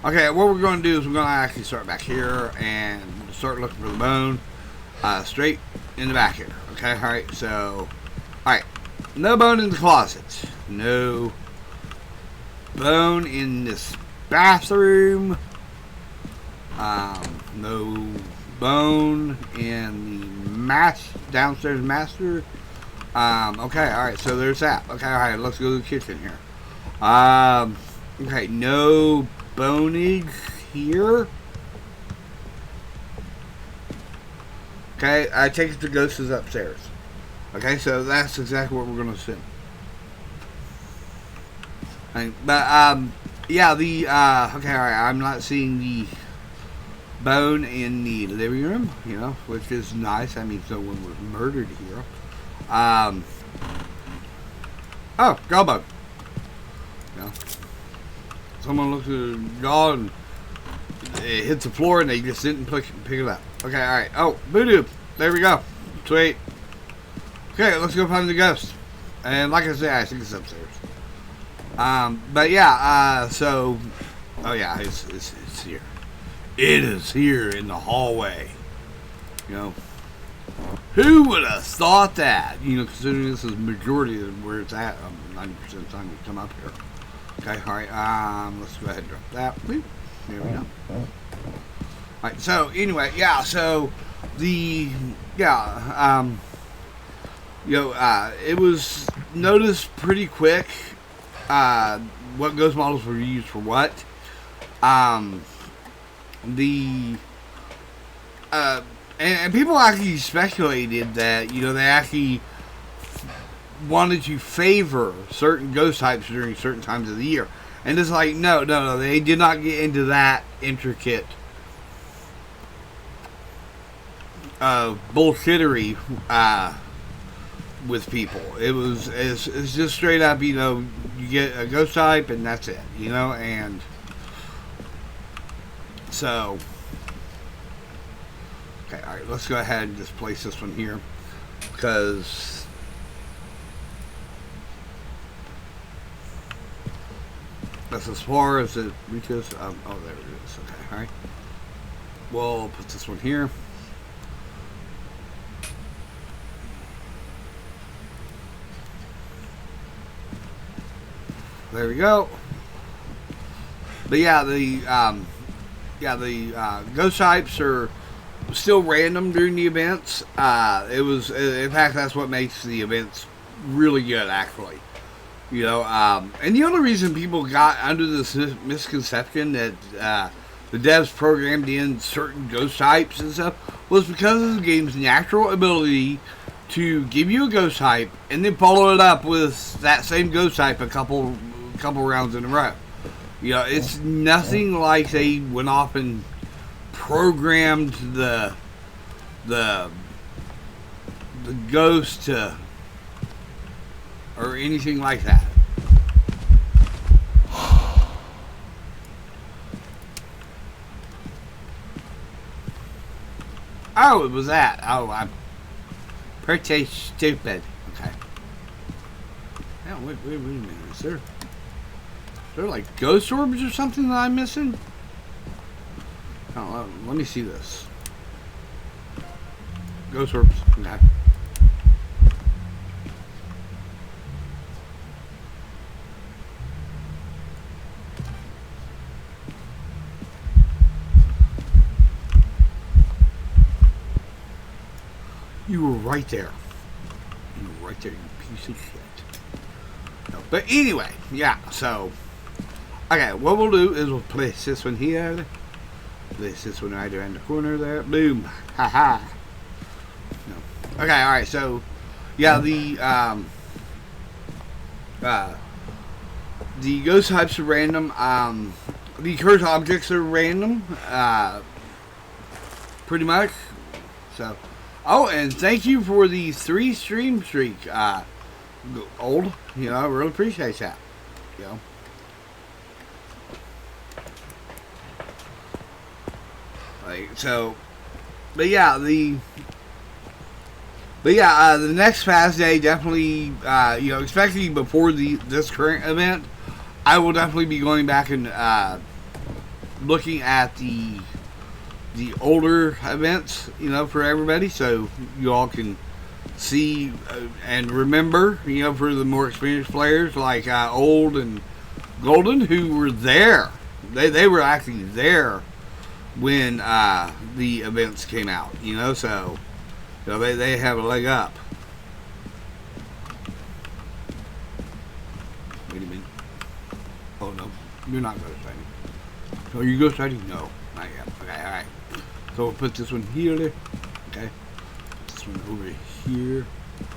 Okay, what we're going to do is we're going to actually start back here and start looking for the bone, straight in the back here, okay, alright, so, alright. No bone in the closet. No bone in this bathroom. No bone in the downstairs master. Okay, alright, so there's that. Okay, alright, let's go to the kitchen here. Okay, no bonage here. Okay, I take it the ghost is upstairs. Okay, so that's exactly what we're going to assume. But, yeah, okay, alright, I'm not seeing the bone in the living room, which is nice. That means no one was murdered here. Oh, jawbone. Someone looks at the jaw and it hits the floor and they just didn't pick it up. Okay, alright. Oh, voodoo. There we go. Sweet. Okay, let's go find the ghost. And like I said, I think it's upstairs. But yeah, so, oh yeah, it's here. It is here in the hallway. Who would have thought that? Considering this is majority of where it's at, 90% of the time you come up here. Okay, alright, let's go ahead and drop that. There we go. Alright, so anyway, yeah, so it was noticed pretty quick what ghost models were used for what. And people actually speculated that, they actually wanted to favor certain ghost types during certain times of the year. And it's like, no, they did not get into that intricate bullshittery with people. It's just straight up, you get a ghost type and that's it, and so okay, alright, let's go ahead and just place this one here because that's as far as it reaches. Oh, there it is. Okay, alright, we'll put this one here. There we go. But yeah, the ghost types are still random during the events. In fact, that's what makes the events really good, actually. And the only reason people got under this misconception that the devs programmed in certain ghost types and stuff was because of the game's natural ability to give you a ghost type and then follow it up with that same ghost type a couple rounds in a row. It's nothing like they went off and programmed the the ghost to, or anything like that. Oh, it was that. Oh, I'm pretty stupid. Okay. Yeah, wait a minute. Is there like ghost orbs or something that I'm missing? Oh, let me see this. Ghost orbs. Okay. You were right there. You were right there, you piece of shit. No, but anyway, yeah, so. Okay, what we'll do is we'll place this one here. Place this one right around the corner there. Boom. Haha. No. Okay, alright, so. Yeah, the ghost types are random. The cursed objects are random. Pretty much. So. Oh, and thank you for the 3 stream streak, Old. You know, I really appreciate that. You know. Like, so, but yeah, the next fast day definitely, you know, especially before this current event, I will definitely be going back and, looking at the older events, you know, for everybody, so you all can see and remember, you know, for the more experienced players like Old and Golden, who were there. They were actually there when the events came out, you know, so you know, they have a leg up. Wait a minute. Oh no, you're not ghost fighting. Are you ghost fighting? No, not yet. Okay, alright. So we'll put this one here. Okay. Put this one over here.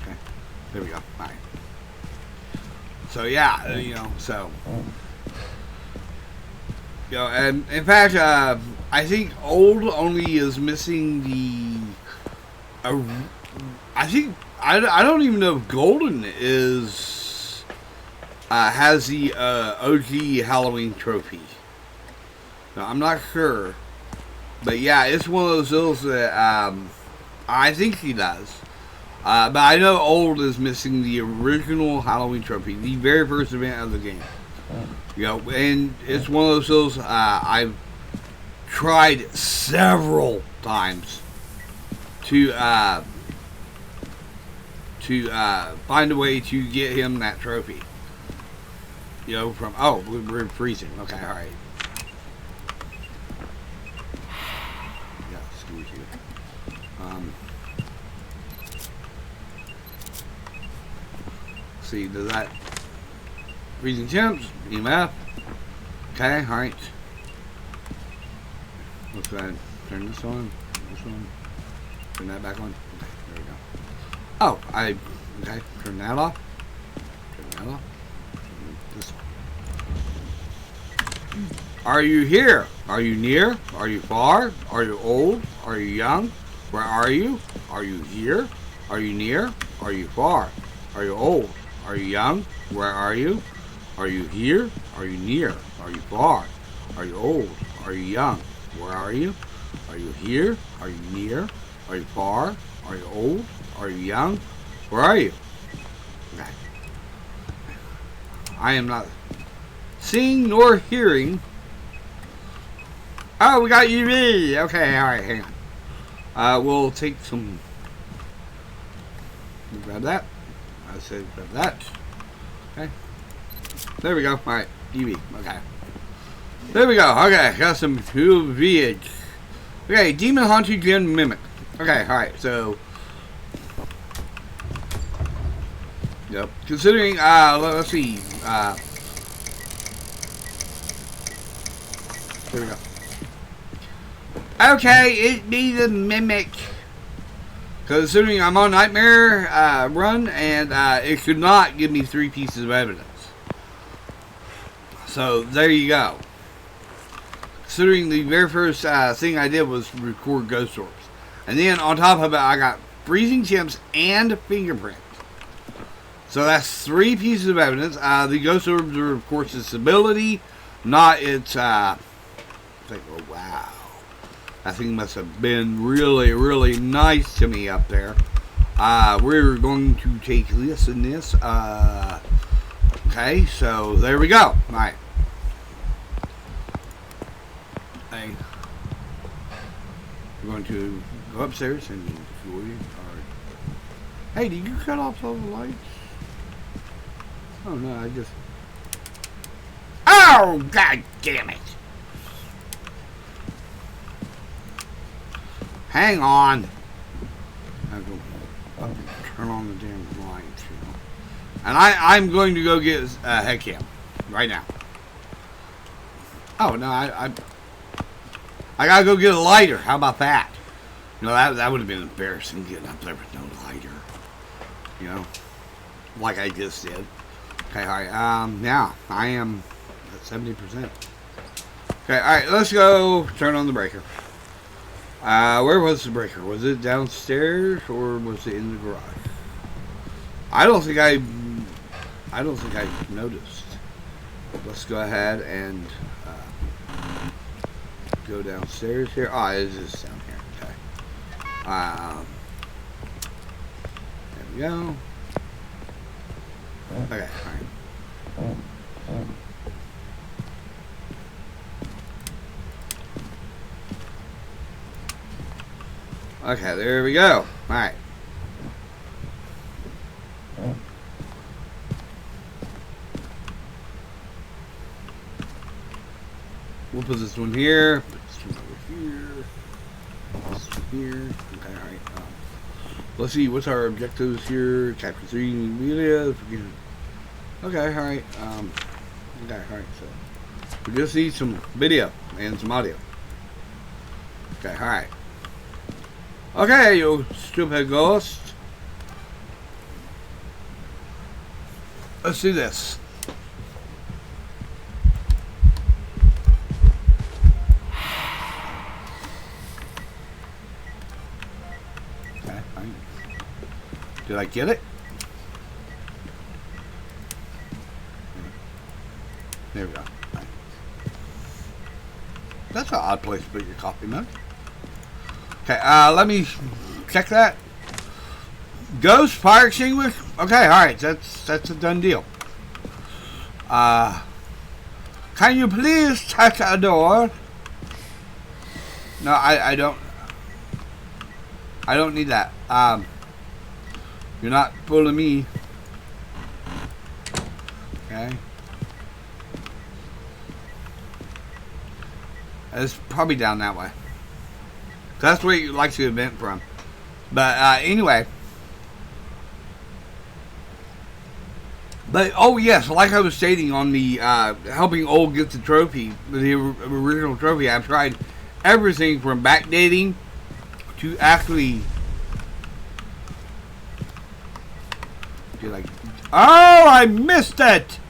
Okay. There we go. Alright. So yeah, you know, so you know, and in fact, I think Old only is missing the. I think I don't even know if Golden is has the OG Halloween trophy. Now, I'm not sure. But yeah, it's one of those deals that I think he does. But I know Old is missing the original Halloween trophy, the very first event of the game. You know, and it's one of those deals I've tried several times to find a way to get him that trophy. You know, from we're freezing. Okay, all right. See, does that freezing temps, EMF? Okay, alright. Let's go ahead and turn this on. Turn that back on. Okay, there we go. Oh, okay, turn that off. Turn that off. Turn this on. Are you here? Are you near? Are you far? Are you old? Are you young? Where are you? Are you here? Are you near? Are you far? Are you old? Are you young? Where are you? Are you here? Are you near? Are you far? Are you old? Are you young? Where are you? Are you here? Are you near? Are you far? Are you old? Are you young? Where are you? Okay. I am not seeing nor hearing. Oh, we got UV. Okay, alright, hang on. We'll take some. Grab that. I said grab that. Okay. There we go. Alright, UV. Okay. There we go. Okay, got some UV. Okay, Demon Haunted Gen Mimic. Okay, alright, so. Yep. Considering, let's see. There we go. Okay, it be the Mimic. Considering I'm on Nightmare run, and it could not give me 3 pieces of evidence. So, there you go. Considering the very first thing I did was record ghost orbs. And then, on top of it, I got freezing temps and fingerprints. So that's 3 pieces of evidence. The ghost orbs are, of course, its ability, not its. It's like, oh wow, that thing must have been really, really nice to me up there. We're going to take this and this. Okay, so there we go. All right. We're going to go upstairs and enjoy our... Hey, did you cut off all the lights? Oh no, I just... Oh, god damn it! Hang on. I go up and turn on the damn lights, you know. And I'm going to go get a head cam right now. Oh no, I gotta go get a lighter. How about that? You know, that would have been embarrassing getting up there with no lighter. You know, like I just did. Okay, all right. Yeah, I am at 70%. Okay, all right. Let's go turn on the breaker. Where was the breaker? Was it downstairs or was it in the garage? I don't think I noticed. Let's go ahead and go downstairs here. Oh, it is down here. Okay. There we go. Okay, alright. Okay, there we go. Alright. We'll put this one here. Put this one over here. This one here. Okay, alright. Let's see, what's our objectives here? Chapter 3, media. Okay, alright. Okay, alright. So, we just need some video and some audio. Okay, alright. Okay, you stupid ghost. Let's do this. Okay, fine. Did I get it? There we go. Fine. That's an odd place to put your coffee mug. Okay, let me check that. Ghost fire extinguisher. Okay, alright, that's a done deal. Can you please touch a door? No, I don't need that. You're not fooling me. Okay. It's probably down that way. That's where you like to vent from. But anyway. But oh yes, like I was stating on the helping old get the trophy, the original trophy, I've tried everything from backdating to actually. You're like, oh, I missed it.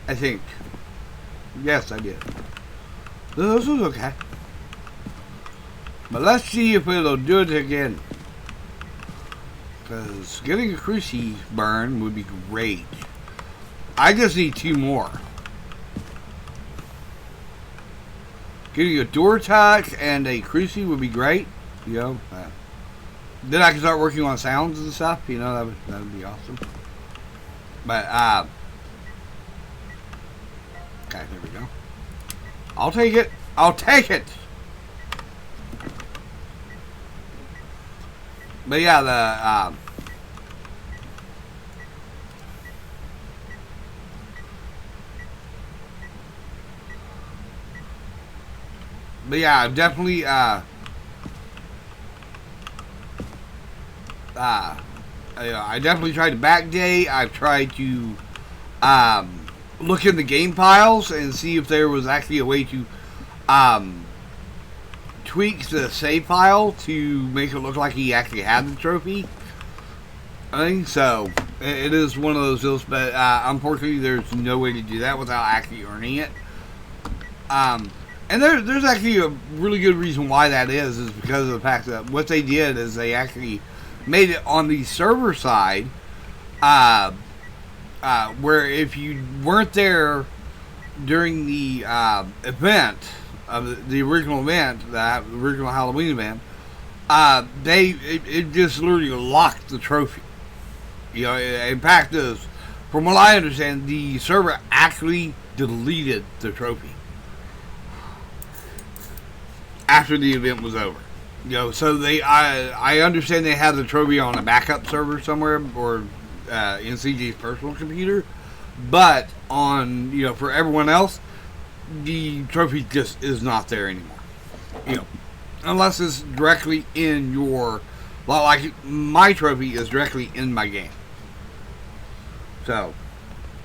I think. Yes, I did. This was okay. But let's see if it'll do it again. Because getting a cruci burn would be great. I just need 2 more. Getting a door touch and a cruci would be great. You know. Then I can start working on sounds and stuff. You know, that would be awesome. But, okay, there we go. I'll take it. I'll take it. But yeah, but yeah, I've definitely I definitely tried to backdate. I've tried to look in the game files and see if there was actually a way to tweak the save file to make it look like he actually had the trophy. I think so. It is one of those deals, but unfortunately there's no way to do that without actually earning it. And there's actually a really good reason why that is because of the fact that what they did is they actually made it on the server side, where if you weren't there during the event of the original event, the original Halloween event, it just literally locked the trophy. You know, in fact, from what I understand, the server actually deleted the trophy after the event was over. You know, so I understand they have the trophy on a backup server somewhere or in CJ's personal computer, but on, you know, for everyone else, the trophy just is not there anymore. You know, unless it's directly in your, well, like my trophy is directly in my game. So,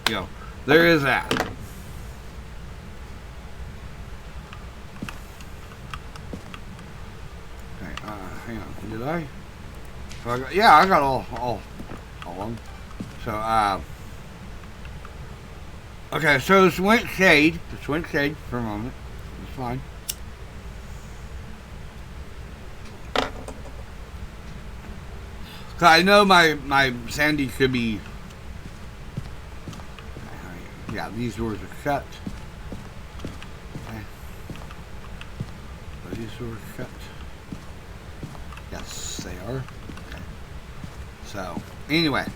you know, there is that. Okay, hang on, did I? Yeah, I got all of them. So, okay, so this went shade for a moment. It's fine. So I know my Sandy could be. Yeah, these doors are shut. Okay. Are these doors shut? Yes, they are. Okay. So, anyway.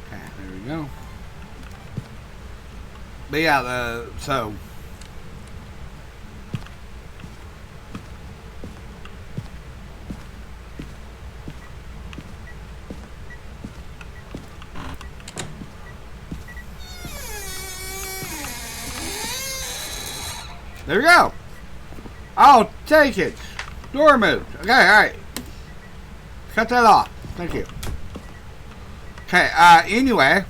Okay, there we go. But yeah, so. There we go. I'll take it. Door moved. Okay, alright. Cut that off. Thank you. Okay, anyway.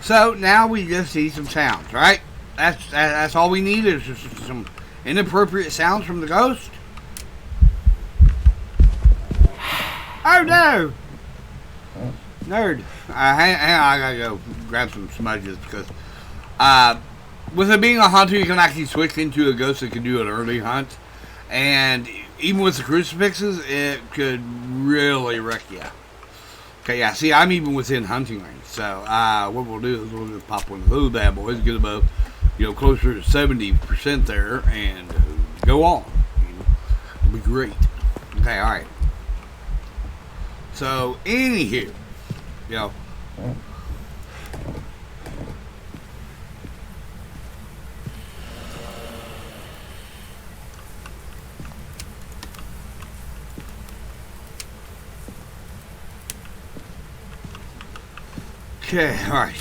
So now we just see some sounds, right? That's all we need is just some inappropriate sounds from the ghost. Oh no! Nerd. Hang on, I gotta go grab some smudges because with it being a hunter, you can actually switch into a ghost that can do an early hunt, and even with the crucifixes, it could really wreck you. Okay, yeah. See, I'm even within hunting range, so what we'll do is we'll just pop one of those bad boys, get above, you know, closer to 70% there, and go on. You know, it'll be great. Okay, all right. So, anywho, you know. Okay, all right.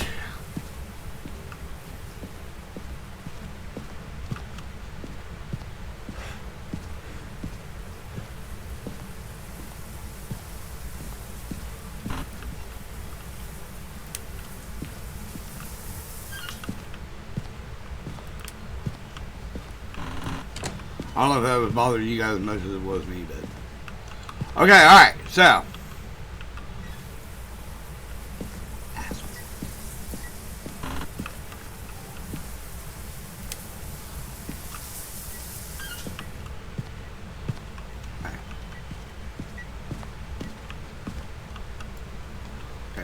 I don't know if that was bothering you guys as much as it was me, but okay, all right. So.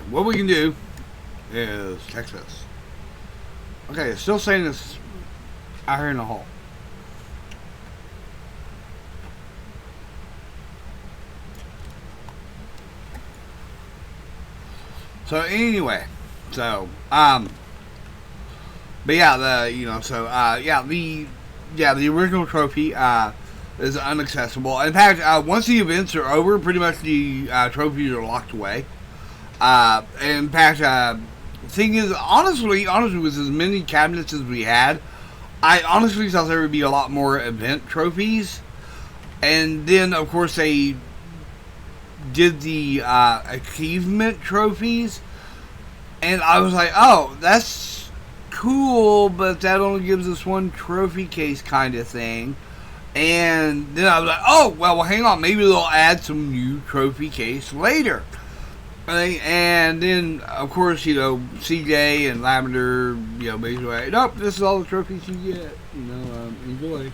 What we can do is check this. Okay, it's still saying this out here in the hall. So anyway, so but yeah, the original trophy is inaccessible. In fact, once the events are over, pretty much the trophies are locked away. In fact, thing is, honestly, with as many cabinets as we had, I honestly thought there would be a lot more event trophies. And then, of course, they did the achievement trophies. And I was like, oh, that's cool, but that only gives us one trophy case kind of thing. And then I was like, oh, well, hang on. Maybe they'll add some new trophy case later. Right? And then, of course, CJ and Lavender, basically like, nope, this is all the trophies you get. Enjoy.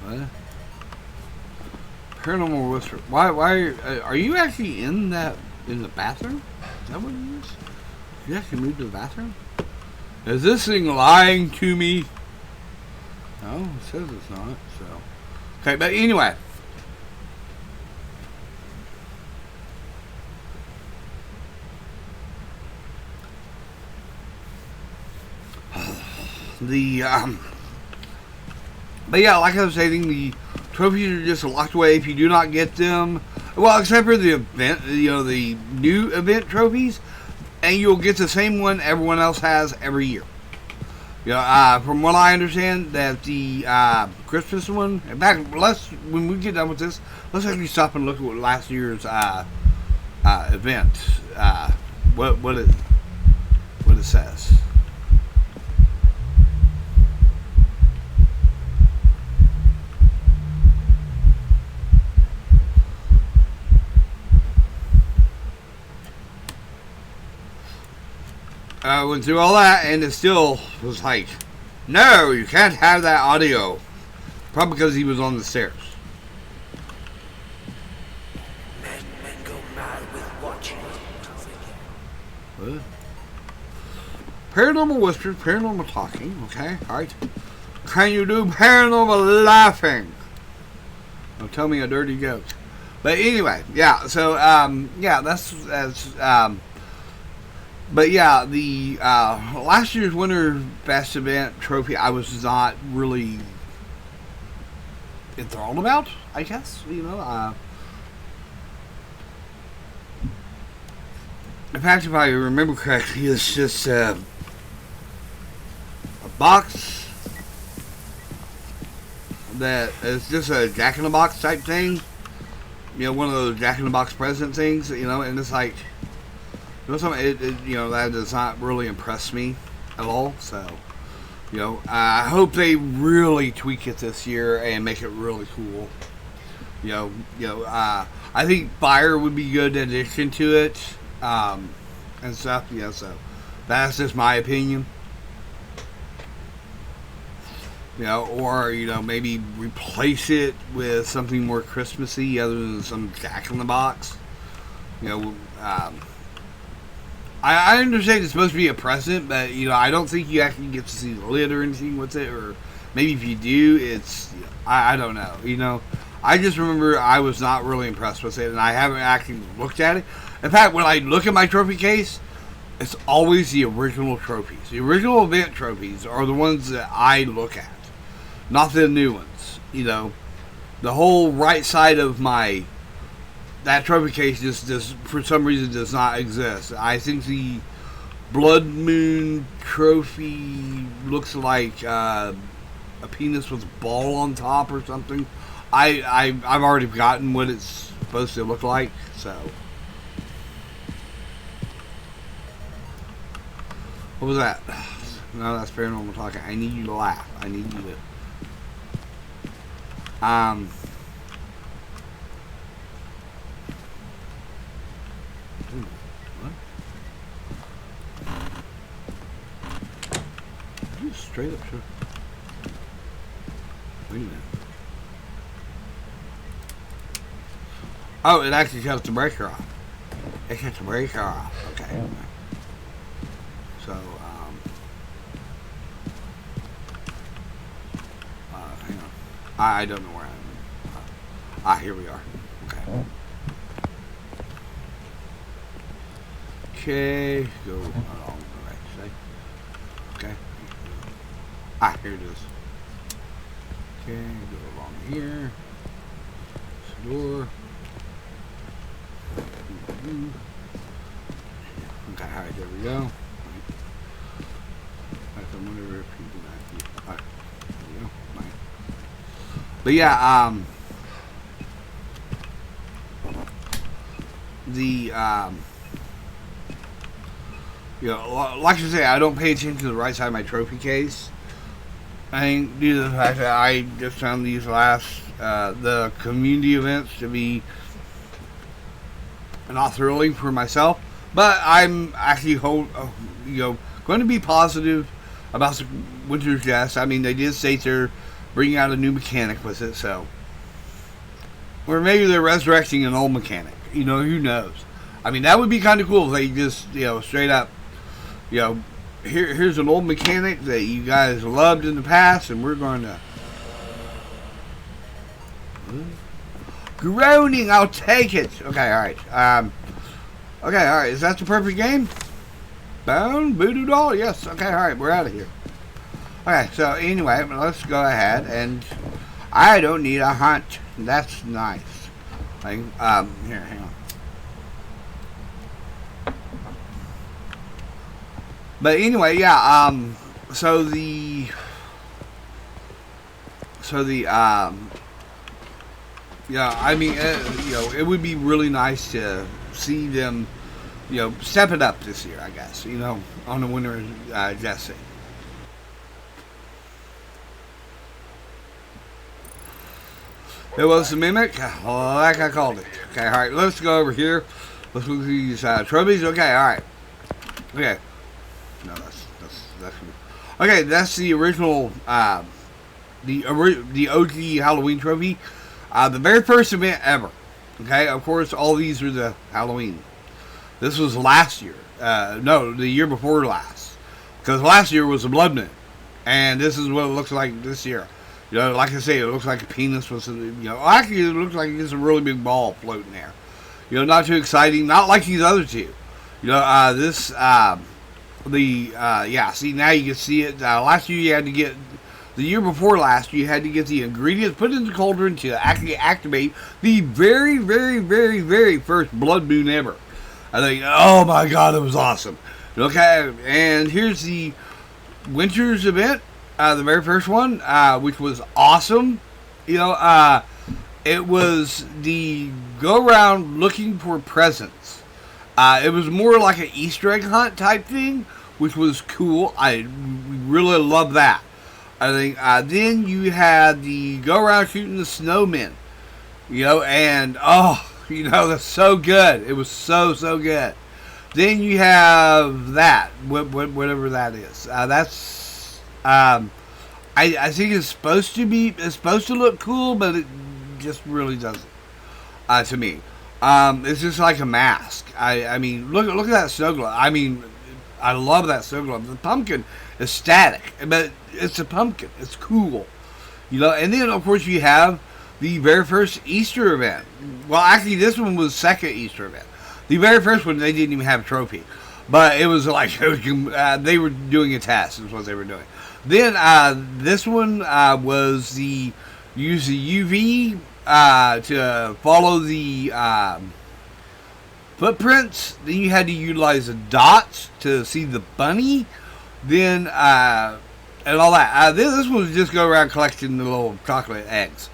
What? Paranormal Whisper. Why are you actually in the bathroom? Is that what it is? You actually moved to the bathroom? Is this thing lying to me? No, it says it's not, so. Okay, but anyway. But yeah, like I was saying, the trophies are just locked away if you do not get them. Well, except for the event, the new event trophies, and you'll get the same one everyone else has every year. From what I understand, that the Christmas one. In fact, when we get done with this, let's actually stop and look at what last year's event, what it says. I went through all that, and it still was like, no, you can't have that audio. Probably because he was on the stairs. Men go mad with watching. What? Paranormal whispers, paranormal talking, okay, alright. Can you do paranormal laughing? Don't tell me a dirty joke. But anyway, yeah, so, but yeah, the last year's Winter Best Event trophy, I was not really enthralled about, I guess. In fact, if I remember correctly, it's just a box that is just a Jack-in-the-Box type thing. One of those Jack-in-the-Box present things, and it's like, something that does not really impress me at all. So, I hope they really tweak it this year and make it really cool. I think fire would be a good addition to it, and stuff. So that's just my opinion. Or maybe replace it with something more Christmassy other than some Jack in the Box. I understand it's supposed to be a present, but I don't think you actually get to see the lid or anything with it, or maybe if you do, it's I don't know. I just remember I was not really impressed with it, and I haven't actually looked at it. In fact, when I look at my trophy case, it's always the original trophies. The original event trophies are the ones that I look at, not the new ones. The whole right side of that trophy case just for some reason does not exist. I think the Blood Moon trophy looks like a penis with a ball on top or something. I've already forgotten what it's supposed to look like. So, what was that? No, that's paranormal talking. I need you to laugh. I need you to. Straight up, sure. Wait a minute. Oh, it actually shuts the breaker off. It shuts the breaker off. Okay. So, hang on. I don't know where I am. Here we are. Okay. Okay. Go along the right side. Okay. Here it is. Okay, go along here. This door. Okay, alright, there we go. I wonder if you do that. Alright, there we go. Right. But yeah, you know, like I say, I don't pay attention to the right side of my trophy case. I think due to the fact that I just found these last the community events to be not thrilling for myself, but I'm actually going to be positive about the Winter's Jest. I mean, they did say they're bringing out a new mechanic with it, so, or maybe they're resurrecting an old mechanic. You know, who knows? I mean, that would be kind of cool if they just, you know, straight up, you know, here's an old mechanic that you guys loved in the past, and we're going to groaning. I'll take it. Okay, all right. Okay, all right. Is that the perfect game? Bone voodoo doll. Yes. Okay, all right. We're out of here. Okay. So anyway, let's go ahead, and I don't need a hunt. That's nice. Like, here, hang on. But anyway, yeah, so the, yeah, I mean, you know, it would be really nice to see them, you know, step it up this year, I guess, you know, on the Winter's Jest. It was the Mimic, like I called it. Okay, alright, let's go over here. Let's look at these trophies. Okay, alright. Okay. No, that's okay. That's the original, the OG Halloween trophy, the very first event ever. Okay, of course, all these are the Halloween. This was last year. No, the year before last, because last year was the Blood Moon, and this is what it looks like this year. You know, like I say, it looks like a penis was, you know, actually it looks like it's a really big ball floating there. You know, not too exciting, not like these other two. You know, this. Yeah, see, now you can see it. Last year you had to get, the year before last, you had to get the ingredients put in the cauldron to actually activate the very, very, very, very first Blood Moon ever. I think, oh my god, it was awesome. Okay, and here's the Winter's event, the very first one, which was awesome. You know, it was the go around looking for presents. It was more like an Easter egg hunt type thing, which was cool. I really love that. I think then you had the go around shooting the snowmen, you know, and oh, you know, that's so good. It was so good. Then you have that, whatever that is. That's I think it's supposed to look cool, but it just really doesn't. To me. It's just like a mask. I mean, look at that snow globe. I mean, I love that snow globe. The pumpkin is static, but it's a pumpkin. It's cool, you know. And then of course you have the very first Easter event. Well, actually, this one was second Easter event. The very first one they didn't even have a trophy, but it was like they were doing a test. Is what they were doing. Then this one was the use the UV. To follow the footprints. Then you had to utilize the dots to see the bunny. Then and all that. This one was just go around collecting the little chocolate eggs.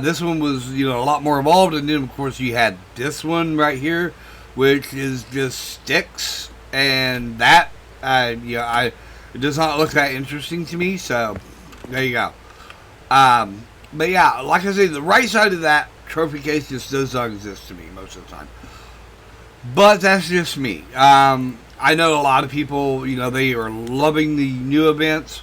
This one was, you know, a lot more involved. And then of course you had this one right here, which is just sticks, and that it does not look that interesting to me. So there you go. But yeah, like I say, the right side of that trophy case just does not exist to me most of the time. But that's just me. I know a lot of people, you know, they are loving the new events.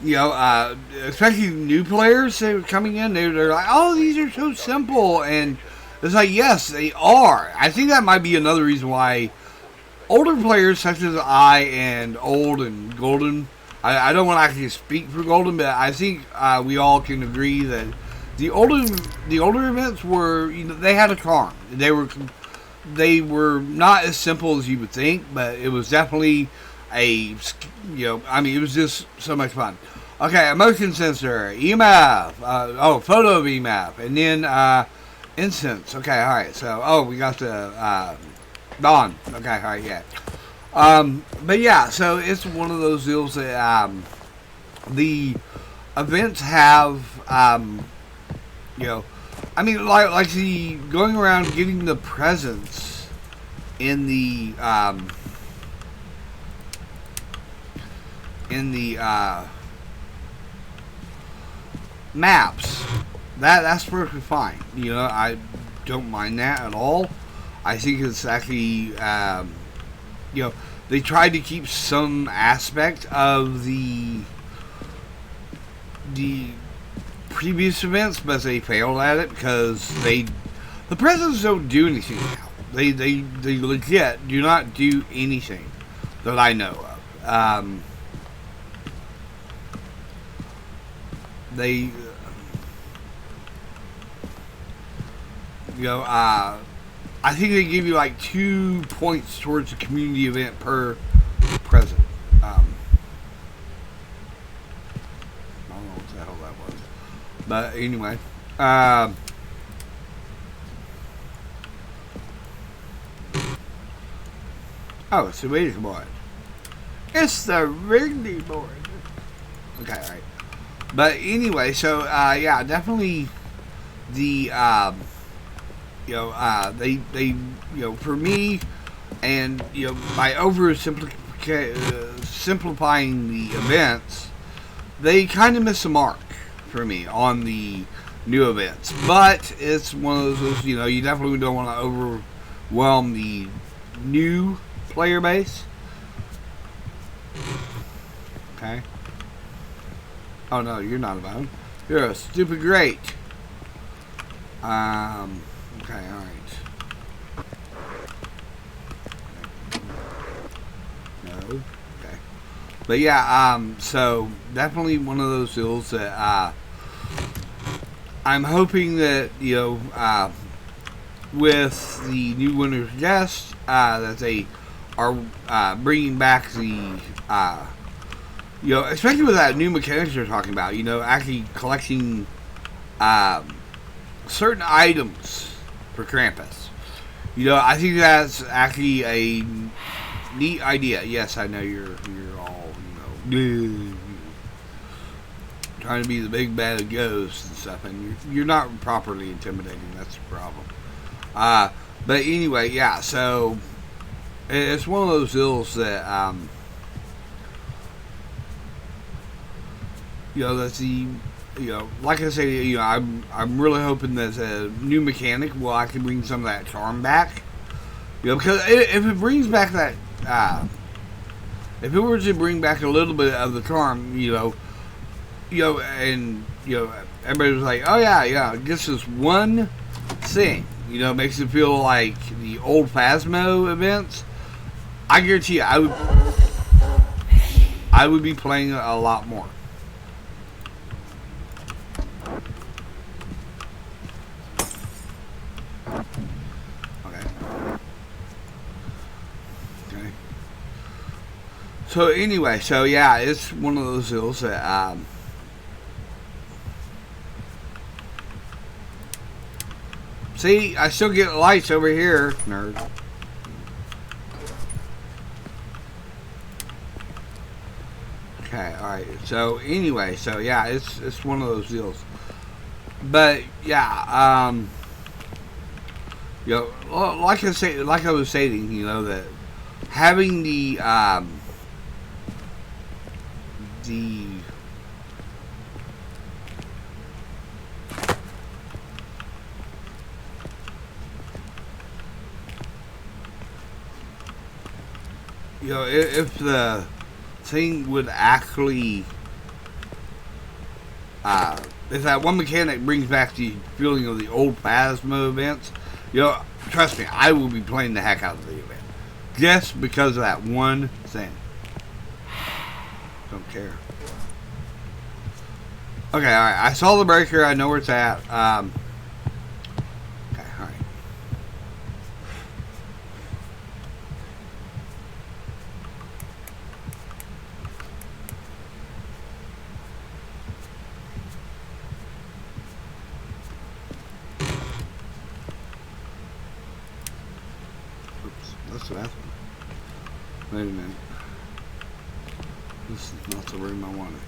You know, especially new players that are coming in, they're like, oh, these are so simple. And it's like, yes, they are. I think that might be another reason why older players such as I and Old and Golden, I don't want to actually speak for Golden, but I think we all can agree that the older events were, you know, they had a charm. They were not as simple as you would think, but it was definitely you know, I mean, it was just so much fun. Okay, motion sensor, EMF, photo of EMF, and then incense. Okay, all right. So, we got the Dawn. Okay, all right, yeah. But yeah, so it's one of those deals that the events have, you know, I mean, like the going around getting the presents in the maps, that's perfectly fine. You know, I don't mind that at all. I think it's actually, you know, they tried to keep some aspect of the previous events, but they failed at it because the presidents don't do anything now. They legit do not do anything that I know of. They, you know, I think they give you like 2 points towards a community event per president. I don't know what the hell that was. But anyway. Oh, it's the radio board. It's the radio board. Okay, alright. But anyway, so, yeah, definitely the, you know, they, you know, for me, and, you know, by simplifying the events, they kind of miss the mark for me on the new events. But it's one of those, you know, you definitely don't want to overwhelm the new player base. Okay. Oh no, you're not a bone. You're a stupid great. Okay, alright. No. Okay. But yeah, so definitely one of those deals that I'm hoping that, you know, with the new winner's guest, that they are bringing back the you know, especially with that new mechanics you're talking about, you know, actually collecting certain items for Krampus. You know, I think that's actually a neat idea. Yes, I know you're all, you know, trying to be the big bad ghost and stuff, and you're not properly intimidating. That's the problem. But anyway, yeah. So it's one of those deals that you know, that's the, you know, like I say, you know, I'm really hoping that a new mechanic will actually bring some of that charm back. You know, because if it brings back that, if it were to bring back a little bit of the charm, you know, and you know, everybody was like, oh yeah, just this one thing, you know, makes it feel like the old Phasmo events. I guarantee you, I would be playing a lot more. So anyway, so yeah, it's one of those deals that see, I still get lights over here, nerd. Okay, alright. So anyway, so yeah, it's one of those deals. But yeah, you know, like I was stating, you know, that having the you know, if the thing would actually if that one mechanic brings back the feeling of the old Phasmo events, you know, trust me, I will be playing the heck out of the event just because of that one thing. Don't care. Okay, alright. I saw the breaker. I know where it's at. Okay, alright. Oops, that's the bathroom. Wait a minute. This is not the room I wanted.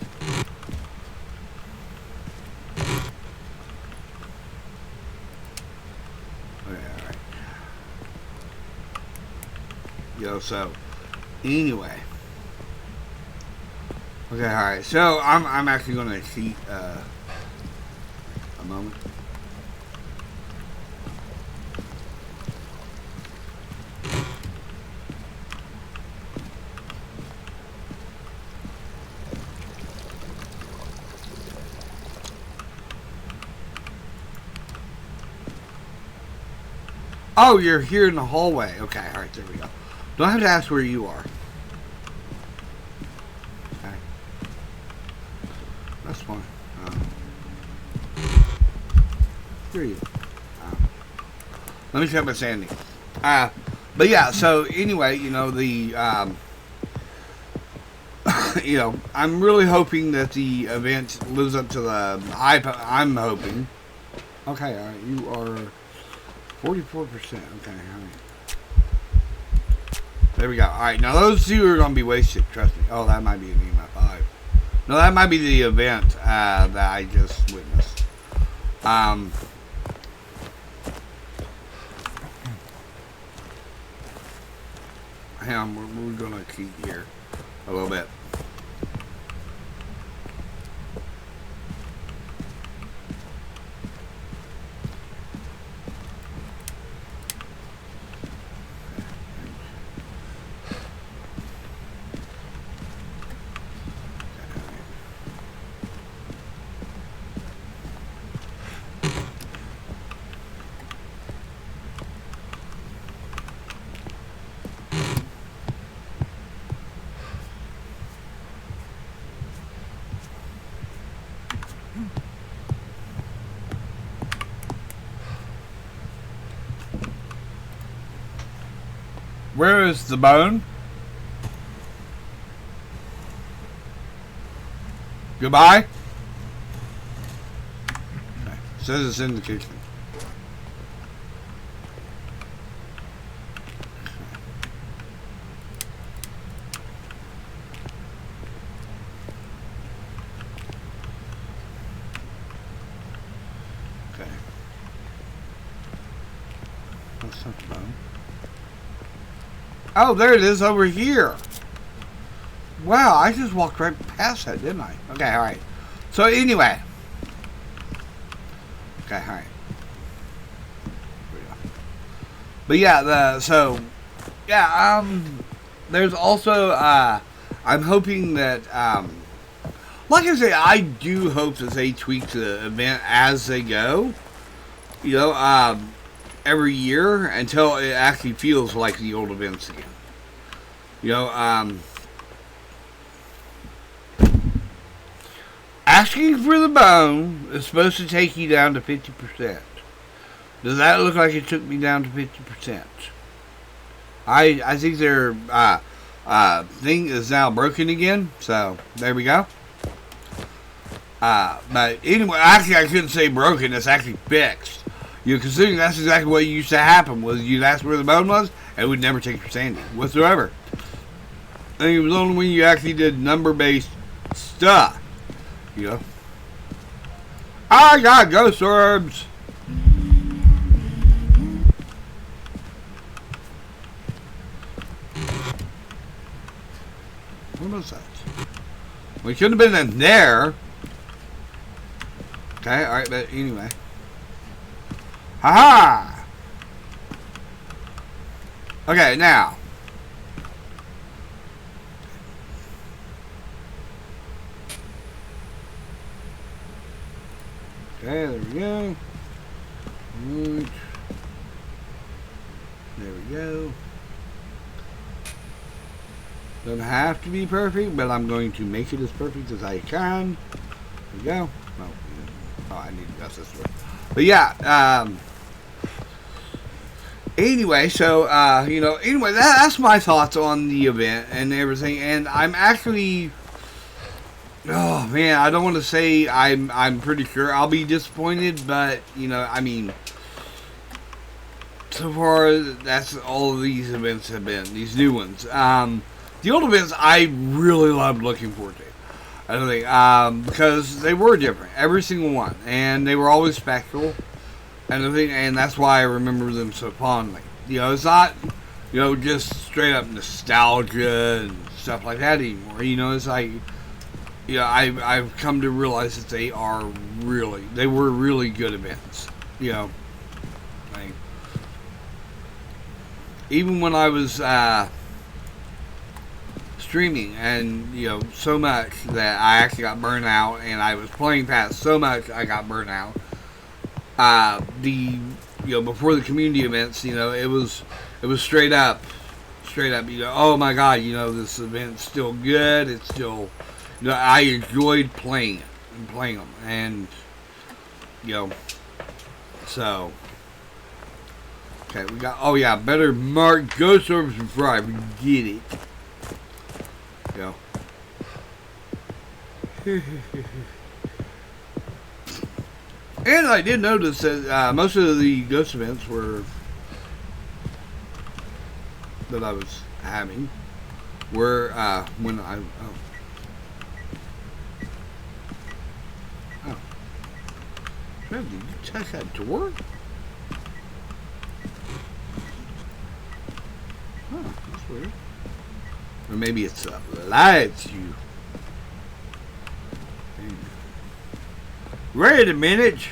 Okay, alright. know, so anyway. Okay, alright. So I'm actually gonna cheat a moment. Oh, you're here in the hallway. Okay, alright, there we go. Don't have to ask where you are. Okay. That's fine. Where are you? Let me check my sanity. But yeah, so anyway, you know, the, you know, I'm really hoping that the event lives up to the hype I'm hoping. Okay, alright, you are 44%. Okay, alright. There we go. Alright, now those two are going to be wasted, trust me. Oh, that might be an EMF 5. No, that might be the event that I just witnessed. Hang on, we're going to keep here a little bit. Where is the bone? Goodbye. Okay. Says it's in the kitchen. Okay. That's not the bone. Oh, there it is over here. Wow, I just walked right past that, didn't I? Okay, alright. So, anyway. Okay, alright. But yeah, there's also, I'm hoping that, like I say, I do hope that they tweak the event as they go. You know, every year until it actually feels like the old events again. You know, asking for the bone is supposed to take you down to 50%. Does that look like it took me down to 50%? I think their thing is now broken again, so there we go. But anyway, actually I couldn't say broken, it's actually fixed. You know, considering that's exactly what used to happen, was you'd ask where the bone was, and it would never take your sanity whatsoever. I think it was only when you actually did number-based stuff, you know. I got ghost orbs! What was that? We should have been in there. Okay, alright, but anyway. Ha-ha! Okay, now. Okay, there we go. Right. There we go. Doesn't have to be perfect, but I'm going to make it as perfect as I can. There we go. Oh, I need to adjust this way. But yeah, anyway, so, you know, anyway, that's my thoughts on the event and everything, and I'm actually, oh, man, I don't want to say I'm pretty sure I'll be disappointed, but, you know, I mean, so far, that's all these events have been, these new ones. The old events, I really loved looking forward to. I don't think, because they were different, every single one, and they were always special. And that's why I remember them so fondly. You know, it's not just straight up nostalgia and stuff like that anymore. It's like, I've come to realize that they were really good events. Like, even when I was streaming, and so much that I actually got burnt out, and I was playing past so much I got burnt out. Before the community events, it was straight up. Oh my God, this event's still good. It's still, I enjoyed playing it and playing them, and so. Okay, we got. Oh yeah, better mark Ghost Orbs and Fry. We get it. And I did notice that most of the ghost events that I was having were when I. Oh. Trev, did you touch that door? Oh, that's weird. Or maybe it's a lights you. Wait a minute.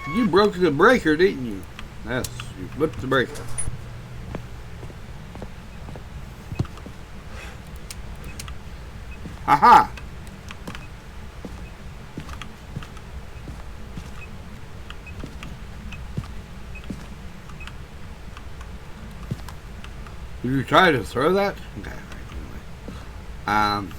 You broke the breaker, didn't you? Yes, you flipped the breaker. Haha. Did you try to throw that? Okay, right, anyway.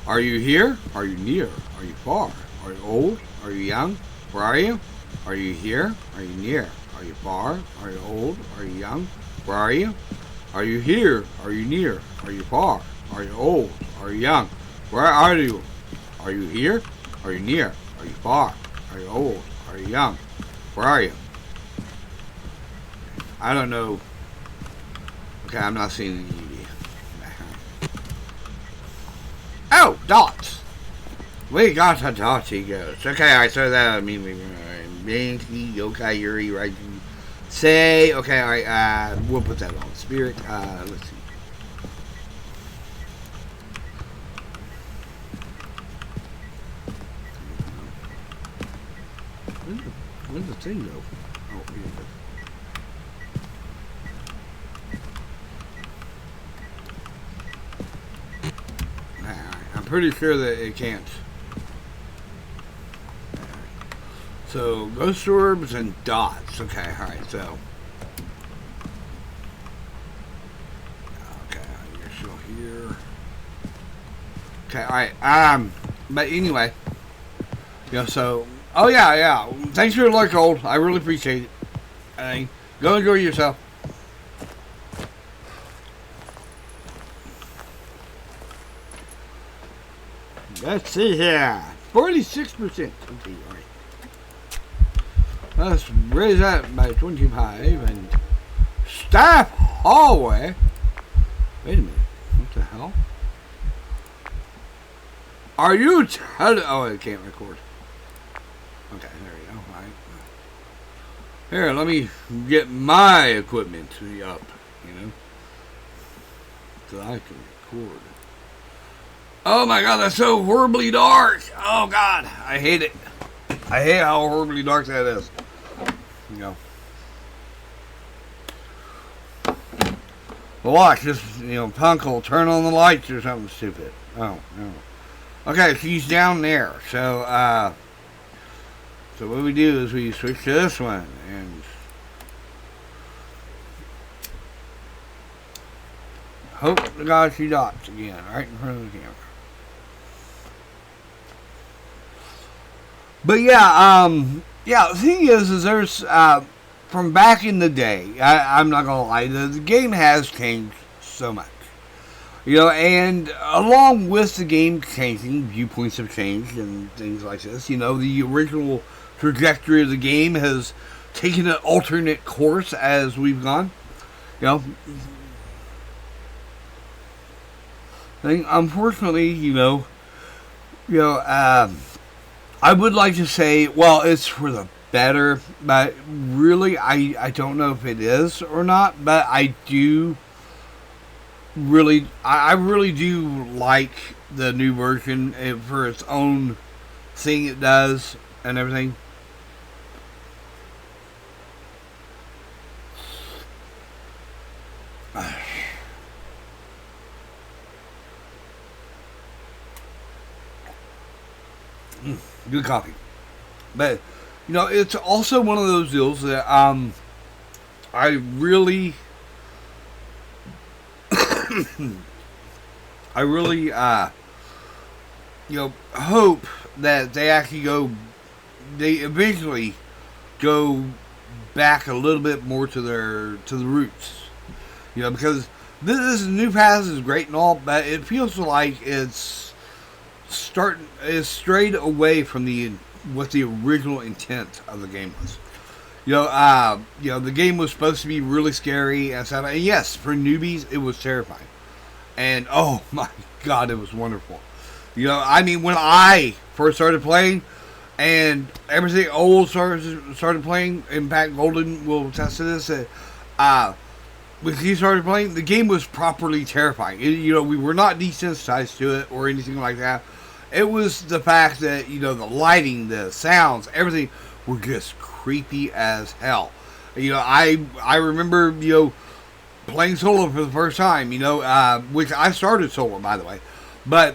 Are you here? Are you near? Are you far? Are you old? Are you young? Where are you? Are you here? Are you near? Are you far? Are you old? Are you young? Where are you? Are you here? Are you near? Are you far? Are you old? Are you young? Where are you? Are you here? Are you near? Are you far? Are you old? Are you young? Where are you? I don't know. Okay, I'm not seeing any. Oh, dots. We got a dotty ghost. Okay, alright, so that Banky, okay, Yuri, right? Say, okay, alright, we'll put that on. Spirit, let's see. Where'd the thing go? Oh, here it goes. I'm pretty sure that it can't. So, ghost orbs and dots. Okay, alright, so. Okay, you're still here. Okay, alright, but anyway. So, oh yeah. Thanks for your luck, Gold. I really appreciate it. Go enjoy yourself. Let's see here. 46%. Okay, all right. Let's raise that by 25 and staff hallway. Wait a minute. What the hell? Are you oh, I can't record. Okay, there we go. All right. Here, let me get my equipment up, so I can record. Oh my God, that's so horribly dark. Oh God, I hate it. I hate how horribly dark that is. But watch, this, punk will turn on the lights or something stupid. Oh, no. Okay, she's down there. So, so what we do is we switch to this one and hope to God she dots again, right in front of the camera. But yeah, the thing is there's, from back in the day, I'm not gonna lie, the game has changed so much. And along with the game changing, viewpoints have changed and things like this. The original trajectory of the game has taken an alternate course as we've gone. Unfortunately, I would like to say, well, it's for the better, but really, I don't know if it is or not, but I do really, I really do like the new version for its own thing it does and everything. Good coffee. But, you know, it's also one of those deals that I really I really you know, hope that they actually they eventually go back a little bit more to the roots. You know, because this new pass is great and all, but it feels like it's strayed away from what the original intent of the game was. You know, the game was supposed to be really scary and stuff. And yes, for newbies, it was terrifying. And oh my God, it was wonderful. You know, I mean, when I first started playing, and everything old started playing, in fact, Golden will attest to this. When he started playing, the game was properly terrifying. You know, we were not desensitized to it or anything like that. It was the fact that, you know, the lighting, the sounds, everything were just creepy as hell. You know, I remember, you know, playing solo for the first time, you know, which I started solo, by the way. But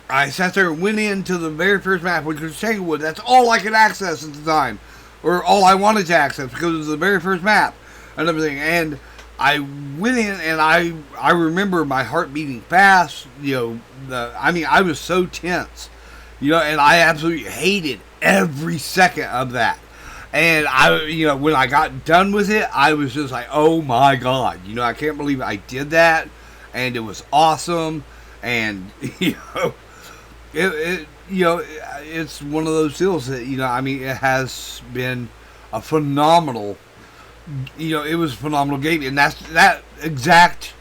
I sat there and went into the very first map, which was Tanglewood. That's all I could access at the time. Or all I wanted to access, because it was the very first map and everything. And I went in and I remember my heart beating fast. You know, I was so tense. You know, and I absolutely hated every second of that. And you know, when I got done with it, I was just like, oh my God, you know, I can't believe I did that. And it was awesome. And, you know, it's one of those deals that, you know, I mean, it has been a phenomenal, you know, it was a phenomenal game. And that exact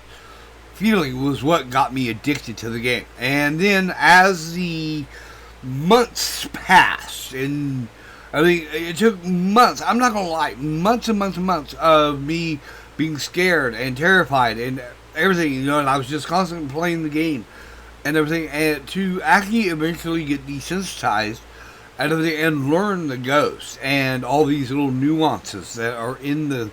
feeling was what got me addicted to the game. And then as the months passed, and I mean, it took months, I'm not going to lie, months and months and months of me being scared and terrified and everything, you know, and I was just constantly playing the game and everything, and to actually eventually get desensitized and everything and learn the ghosts and all these little nuances that are in the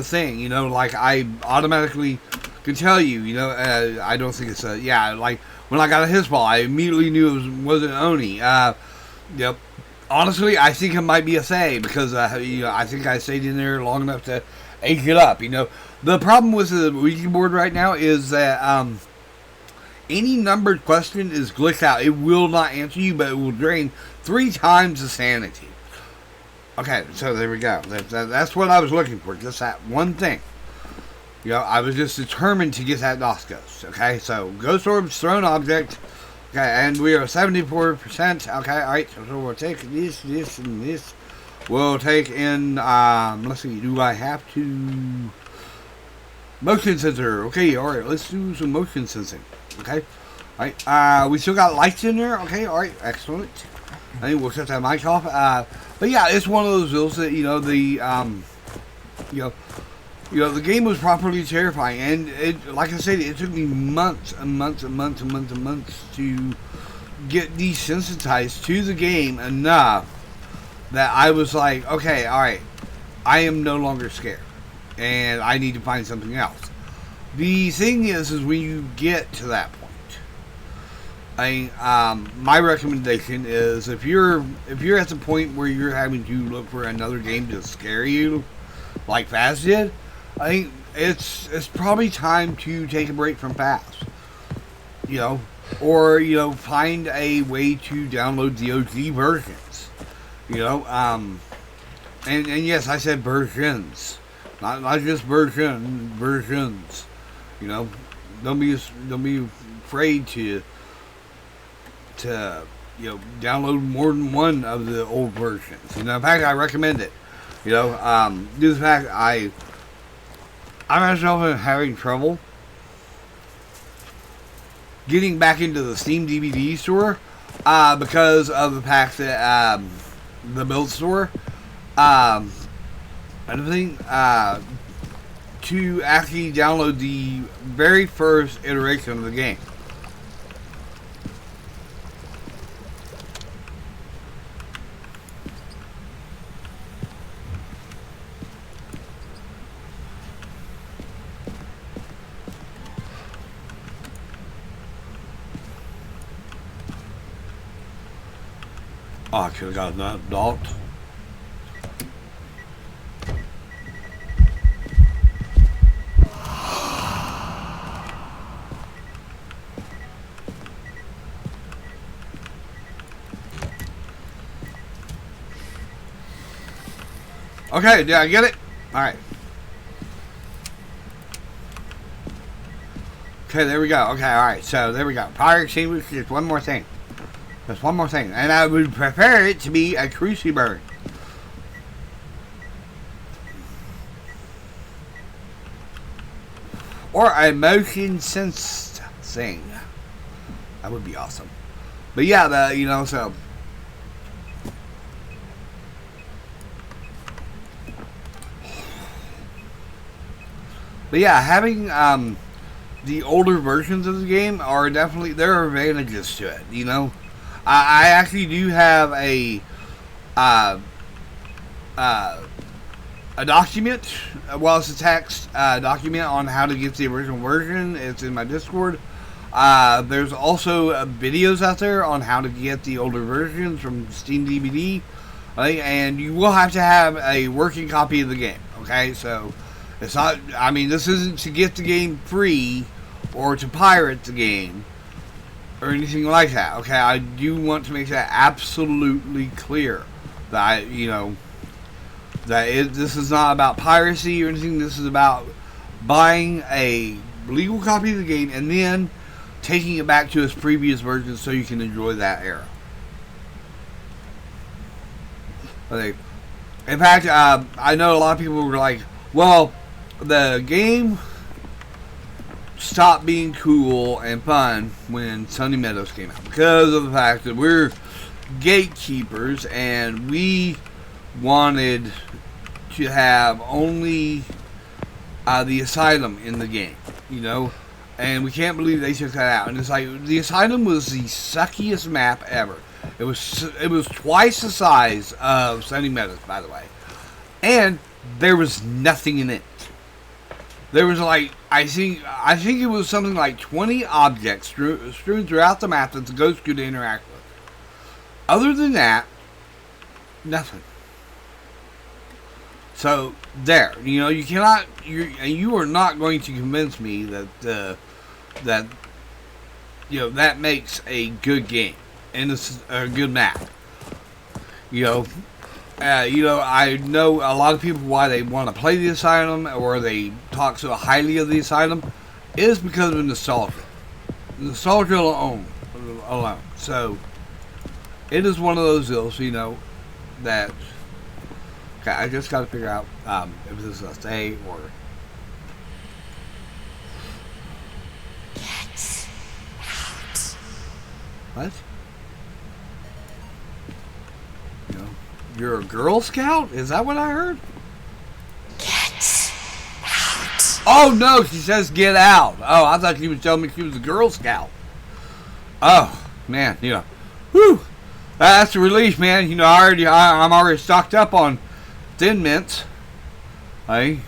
thing, you know, like I automatically could tell you, you know, I don't think it's like when I got a hiss ball, I immediately knew it wasn't Oni. Yep. Honestly, I think it might be a Thaye because you know, I think I stayed in there long enough to ache it up. You know, the problem with the Ouija board right now is that any numbered question is glitched out. It will not answer you, but it will drain 3 times the sanity. Okay, so there we go. That's what I was looking for. Just that one thing. You know, I was just determined to get that DOS ghost. Okay, so ghost orbs, thrown object. Okay, and we are 74%. Okay, alright, so we'll take this, and this. We'll take in, let's see, do I have to... Motion sensor. Okay, alright, let's do some motion sensing. Okay, alright, we still got lights in there. Okay, alright, excellent. I think we'll shut that mic off. But yeah, it's one of those deals that, you know, the game was properly terrifying, and it, like I said, it took me months and months and months and months and months to get desensitized to the game enough that I was like, okay, alright, I am no longer scared, and I need to find something else. The thing is when you get to that point, my recommendation is if you're at the point where you're having to look for another game to scare you, like Faz did, I think it's probably time to take a break from Faz. You know, or you know, find a way to download the OG versions. You know, and yes, I said versions, not just versions. You know, don't be afraid to you know, download more than one of the old versions. You know, in fact, I recommend it. You know, due to the fact I myself am having trouble getting back into the Steam DVD store. because of the fact that the build store, I don't think to actually download the very first iteration of the game. Oh, I could have got an adult. Okay, did I get it? Alright. Okay, there we go. Okay, alright, so there we go. Fire extinguisher, just one more thing. Just one more thing. And I would prefer it to be a crucible. Or a motion sensed thing. That would be awesome. But yeah, so... But yeah, having the older versions of the game are definitely, there are advantages to it, you know. I actually do have a document, well, it's a text document on how to get the original version. It's in my Discord. There's also videos out there on how to get the older versions from Steam DVD, and you will have to have a working copy of the game. Okay, so it's not. I mean, this isn't to get the game free or to pirate the game or anything like that. Okay, I do want to make that absolutely clear that this is not about piracy or anything. This is about buying a legal copy of the game and then taking it back to its previous version so you can enjoy that era. Okay. In fact, I know a lot of people were like, well, the game stopped being cool and fun when Sunny Meadows came out because of the fact that we're gatekeepers and we wanted to have only the Asylum in the game, you know, and we can't believe they took that out. And it's like, the Asylum was the suckiest map ever. It was twice the size of Sunny Meadows, by the way, and there was nothing in it. There was like, I think it was something like 20 objects strewn throughout the map that the ghost could interact with. Other than that, nothing. So there, you know, you are not going to convince me that that makes a good game and it's a good map. I know a lot of people why they want to play the Asylum or they talk so highly of the Asylum is because of nostalgia. Nostalgia alone. So it is one of those deals, you know, that okay, I just got to figure out if this is a stay or Get out. what? You know, you're a Girl Scout? Is that what I heard? Get out. Oh no, she says get out. Oh, I thought she was telling me she was a Girl Scout. Oh man, you know, whew, that's a relief, man. You know, I'm already stocked up on Thin Mints. Hey.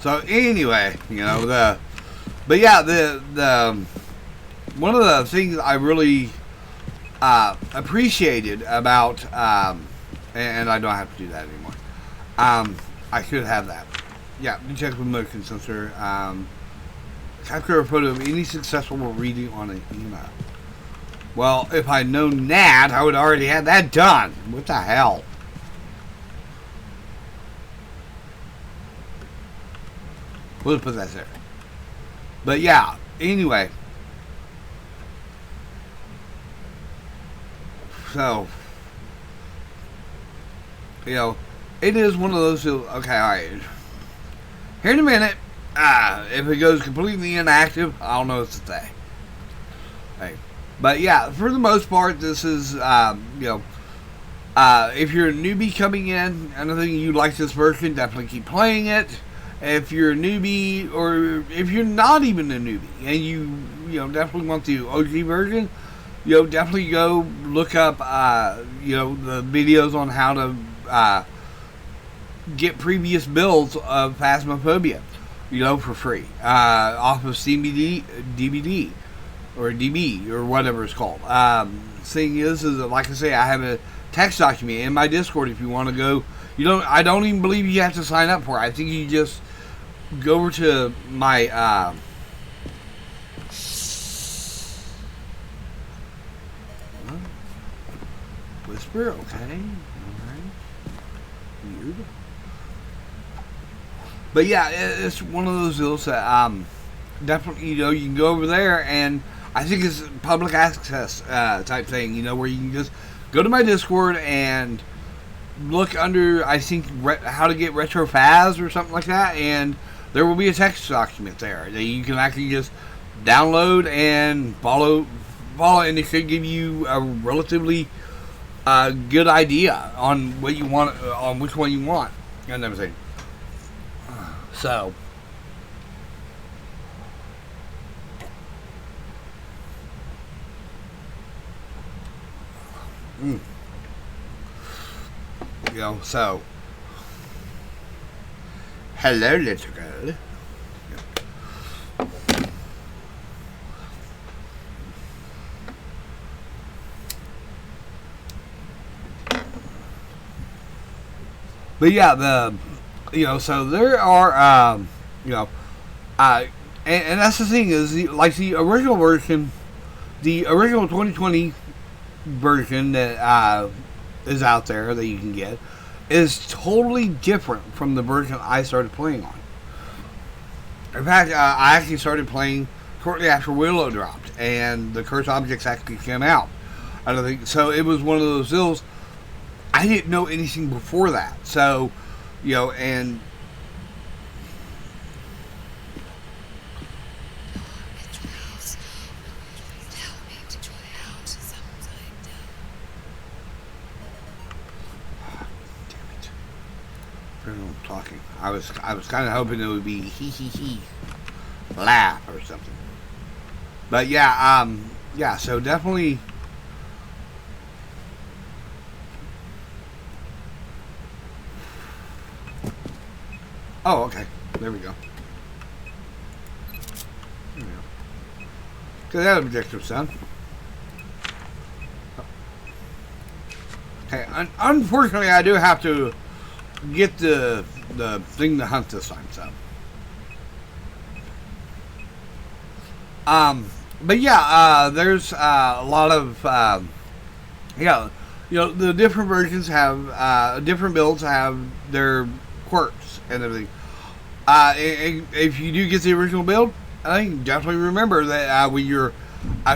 So anyway, you know, but yeah, the one of the things I really appreciated about and I don't have to do that anymore. I should have that. Yeah, you check with motion sensor. Capture a photo of any successful reading on an email. Well, if I'd known that, I would already have that done. What the hell? We'll put that there. But yeah, anyway. So, you know, it is one of those, okay, alright. Here in a minute, If it goes completely inactive, I don't know what to say. Hey. But yeah, for the most part, this is, if you're a newbie coming in and I think you like this version, definitely keep playing it. If you're a newbie, or if you're not even a newbie, and you definitely want the OG version, definitely go look up, the videos on how to get previous builds of Phasmophobia, for free, off of DVD, or DB, or whatever it's called. Thing is that, like I say, I have a text document in my Discord if you want to go. I don't even believe you have to sign up for it. I think you just go over to my, Whisper, okay. Alright. Weird. But yeah, it's one of those deals that, definitely, you can go over there, and I think it's public access, type thing, where you can just go to my Discord and look under, I think, how to get Retro Phas or something like that, and there will be a text document there that you can actually just download and follow, and it should give you a relatively good idea on what you want, on which one you want, and everything. So, so, hello, little girl. But yeah, so there are, and that's the thing is, the original version, the original 2020 version that is out there that you can get is totally different from the version I started playing on. In fact, I actually started playing shortly after Willow dropped, and the Cursed Objects actually came out. I don't think so. It was one of those deals. I didn't know anything before that, so and talking. I was kind of hoping it would be he laugh or something. But yeah, so definitely. Oh, okay. There we go. There we go. Okay, that objective's done. Okay, unfortunately, I do have to get the thing to hunt this time, so. But yeah, there's a lot of, the different versions have, different builds have their quirks and everything. If you do get the original build, I think definitely remember that when you're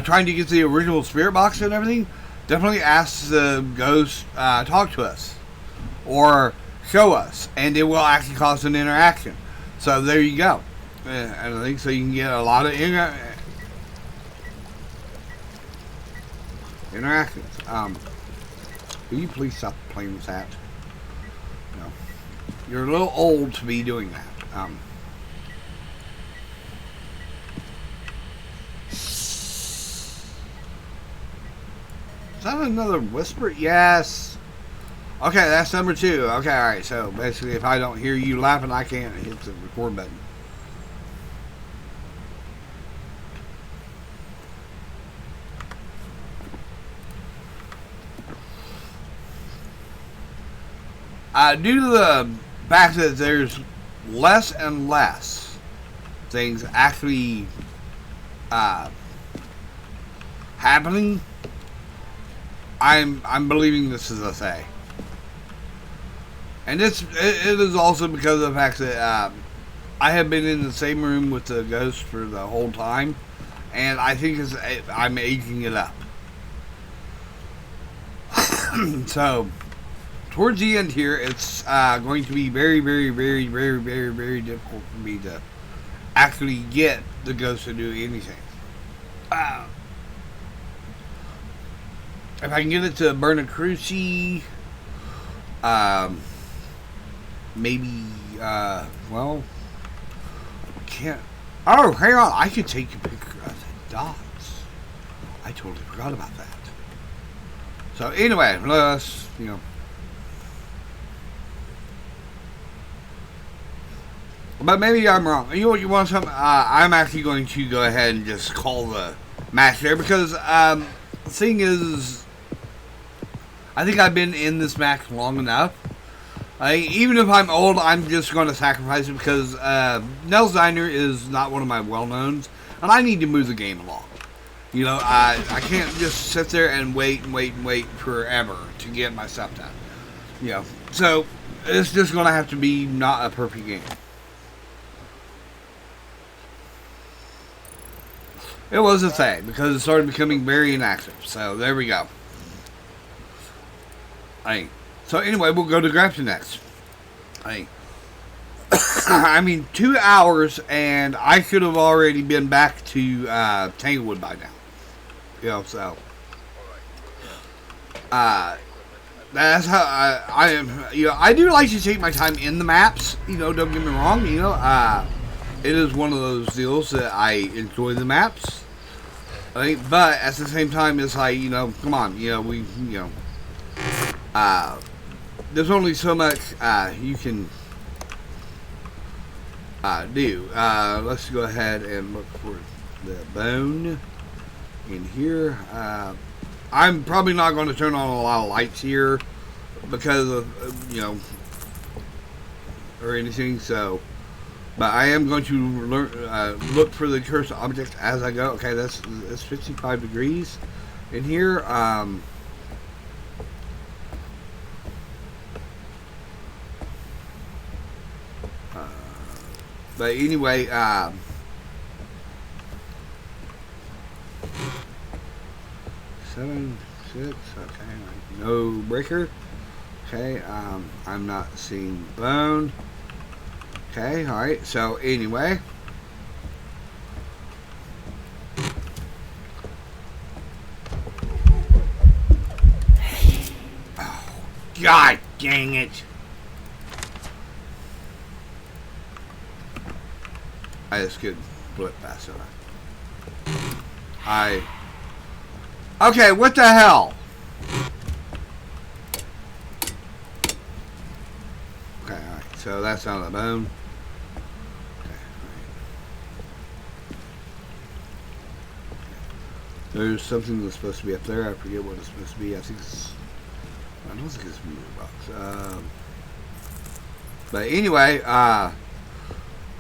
trying to get the original spirit box and everything, definitely ask the ghost, talk to us or show us, and it will actually cause an interaction. So there you go. And I think so you can get a lot of interactions. Will you please stop playing with that? No. You're a little old to be doing that. Is that another whisper? Yes. Okay, that's number 2. Okay, alright. So basically, if I don't hear you laughing, I can't hit the record button. Due to the fact that there's less and less things actually happening, I'm believing this is a thing. And it is also because of the fact that I have been in the same room with the ghost for the whole time, and I think I'm aging it up. So towards the end here, it's going to be very, very, very, very, very, very difficult for me to actually get the ghost to do anything. If I can get it to Burn a Cruci, maybe, well, can't. Oh, hang on. I could take a picture of the dots. I totally forgot about that. So, anyway, let's, But maybe I'm wrong. You know what? You want something? I'm actually going to go ahead and just call the match there because, the thing is, I think I've been in this match long enough. Even if I'm old, I'm just going to sacrifice it because Nell's Diner is not one of my well-knowns, and I need to move the game along. I can't just sit there and wait forever to get my stuff done. So it's just going to have to be not a perfect game. It was a thing because it started becoming very inactive. So there we go. So anyway, we'll go to Grafton next. I mean, 2 hours, and I should have already been back to Tanglewood by now. So that's how I am. I do like to take my time in the maps. Don't get me wrong. It is one of those deals that I enjoy the maps. But at the same time, it's like, come on, there's only so much you can do. Let's go ahead and look for the bone in here. I'm probably not going to turn on a lot of lights here because of, or anything, so, but I am going to look for the cursed object as I go. Okay, that's 55 degrees in here. But anyway, 7, 6, okay, no breaker. Okay, I'm not seeing bone. Okay, alright, so anyway. Oh, God dang it. I just could blip past it. Okay, what the hell? Okay, alright, so that's on the bone. Okay, right. There's something that's supposed to be up there. I forget what it's supposed to be. I don't think it's a music box. But anyway,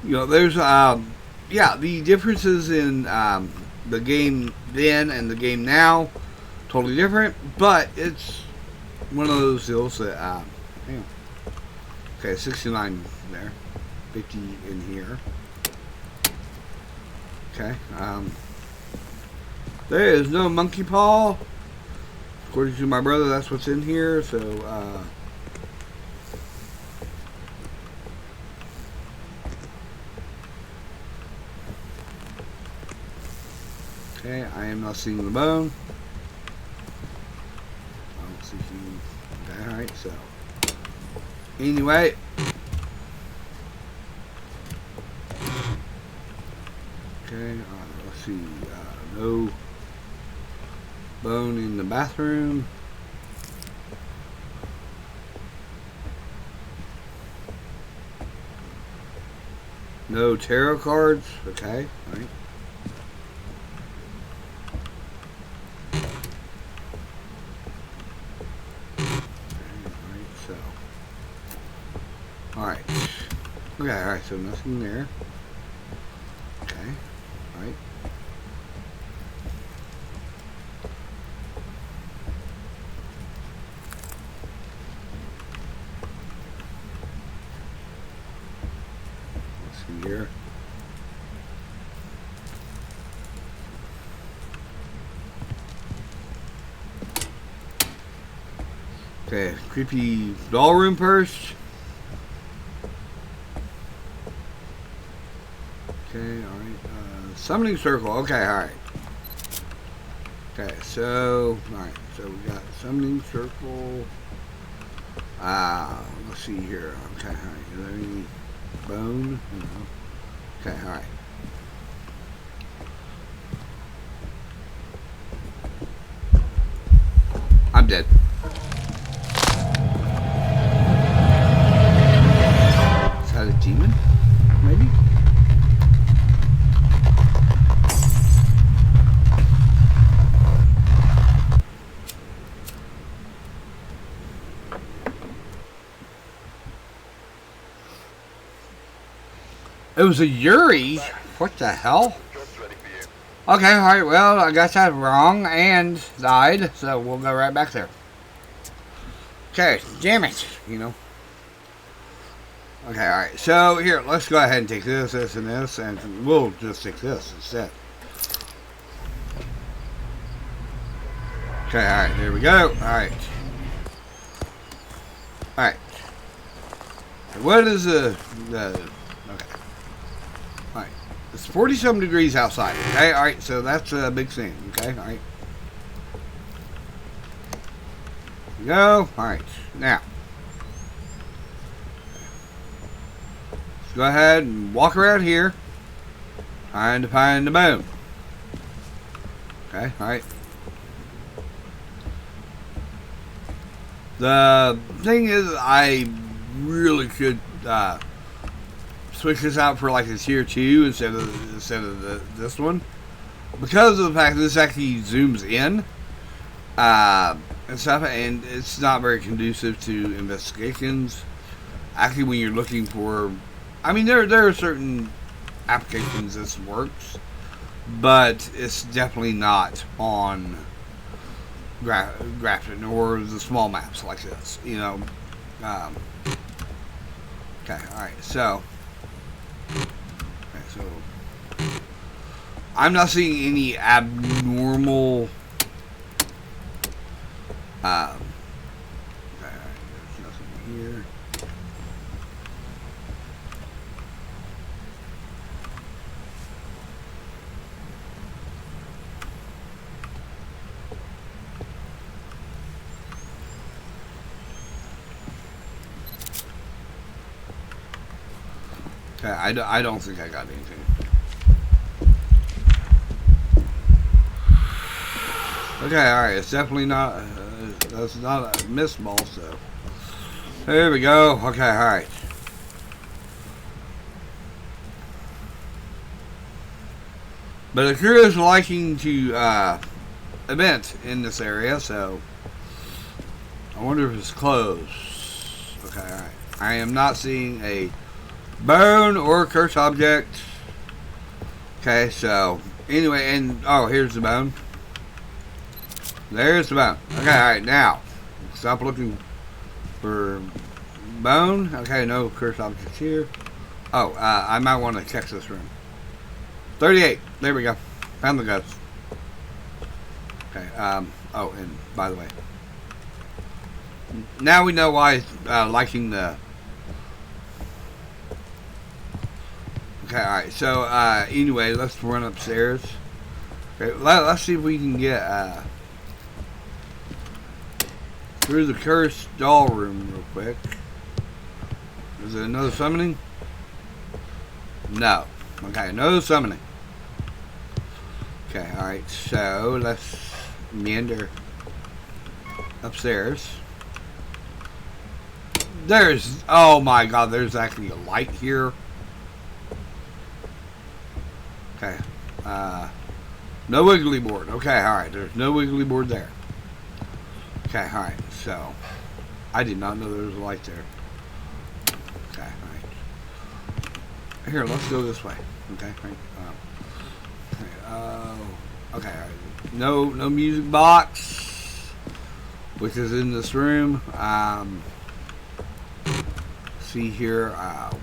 there's, the differences in the game then and the game now, totally different, but it's one of those deals that, okay, 69 there, 50 in here, okay, there is no monkey paw, according to my brother, that's what's in here, so, okay, I am not seeing the bone. I don't see you. Okay, alright, so. Anyway. Okay, let's see. No bone in the bathroom. No tarot cards. Okay, alright. Alright. Okay, alright, so nothing there. Okay, alright. Let's see here. Okay, creepy doll room purse. Okay, alright. Summoning circle. Okay, alright. Okay, so, alright. So we got summoning circle. Let's see here. Okay, alright. Is there any bone? No. Okay, alright. I'm dead. Is that a demon? Maybe? It was a Yuri? What the hell? Job's ready for you. Okay, alright, well, I got that wrong and died, so we'll go right back there. Okay, damn it, you know. Okay, alright, so here, let's go ahead and take this, this, and this, and we'll just take this instead. Okay, alright, there we go, alright. Alright. What is okay. Alright, it's 40-some degrees outside, okay, alright, so that's a big thing, okay, alright. Go, alright, now. Let's go ahead and walk around here. Trying to find the bone. Okay, alright. The thing is, I really should switch this out for like a tier 2 instead of this one, because of the fact that this actually zooms in and stuff, and it's not very conducive to investigations. Actually, when you're looking for, I mean, there are certain applications this works, but it's definitely not on Grafton or the small maps like this, you know. Okay, alright, so I'm not seeing any abnormal there's nothing here. Okay, I don't think I got anything. Okay, alright, it's definitely not, that's not a miss ball, so. There we go, okay, alright. But the crew is liking to, event in this area, so. I wonder if it's closed. Okay, alright. I am not seeing a bone or cursed object. Okay, so, anyway, and, oh, here's the bone. There's the bone. Okay, alright, now. Stop looking for bone. Okay, no cursed objects here. Oh, I might want to check this room. 38. There we go. Found the guts. Okay, oh, and by the way. Now we know why liking the... Okay, alright, so, anyway, let's run upstairs. Okay, let's see if we can get, through the cursed doll room real quick. Is it another summoning? No. Okay, no summoning. Okay, alright, so let's meander upstairs. There's, oh my god, there's actually a light here. Okay, no wiggly board. Okay, alright, there's no wiggly board there. Okay, alright, so, I did not know there was a light there. Okay, alright. Here, let's go this way. Okay, right. Okay, alright. No music box, which is in this room. See here,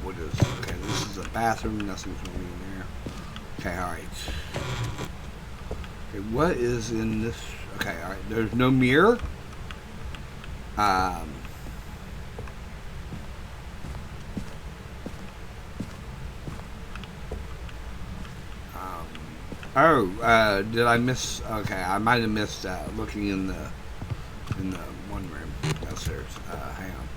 what is, okay, this is a bathroom, nothing's going in there. Okay, alright. Okay, what is in this? Okay, alright, there's no mirror. Oh, did I miss? Okay, I might have missed looking in the one room downstairs. Hang on.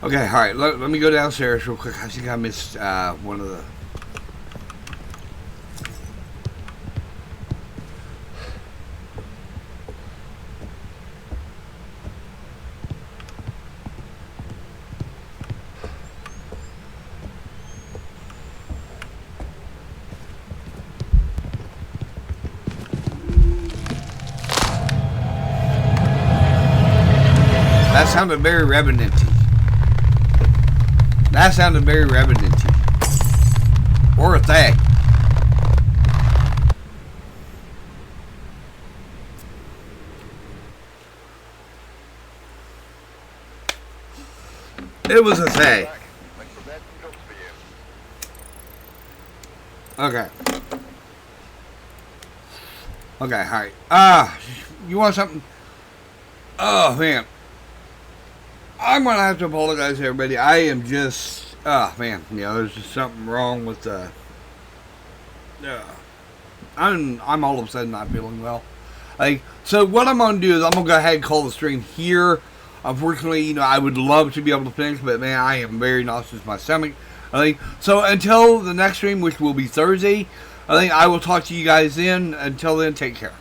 Okay, all right. Let me go downstairs real quick. I think I missed one of the. That sounded very revenant-y. That sounded very revenant-y. Or a thing. It was a thing. Back. I've prepared some jobs for you. Okay. Okay, alright. You want something? Oh, man. I'm gonna have to apologize to everybody. I am just, man, there's just something wrong with the. I'm all of a sudden not feeling well. So what I'm gonna do is I'm gonna go ahead and call the stream here. Unfortunately, I would love to be able to finish, but man, I am very nauseous in my stomach. So until the next stream, which will be Thursday, I will talk to you guys then. Until then, take care.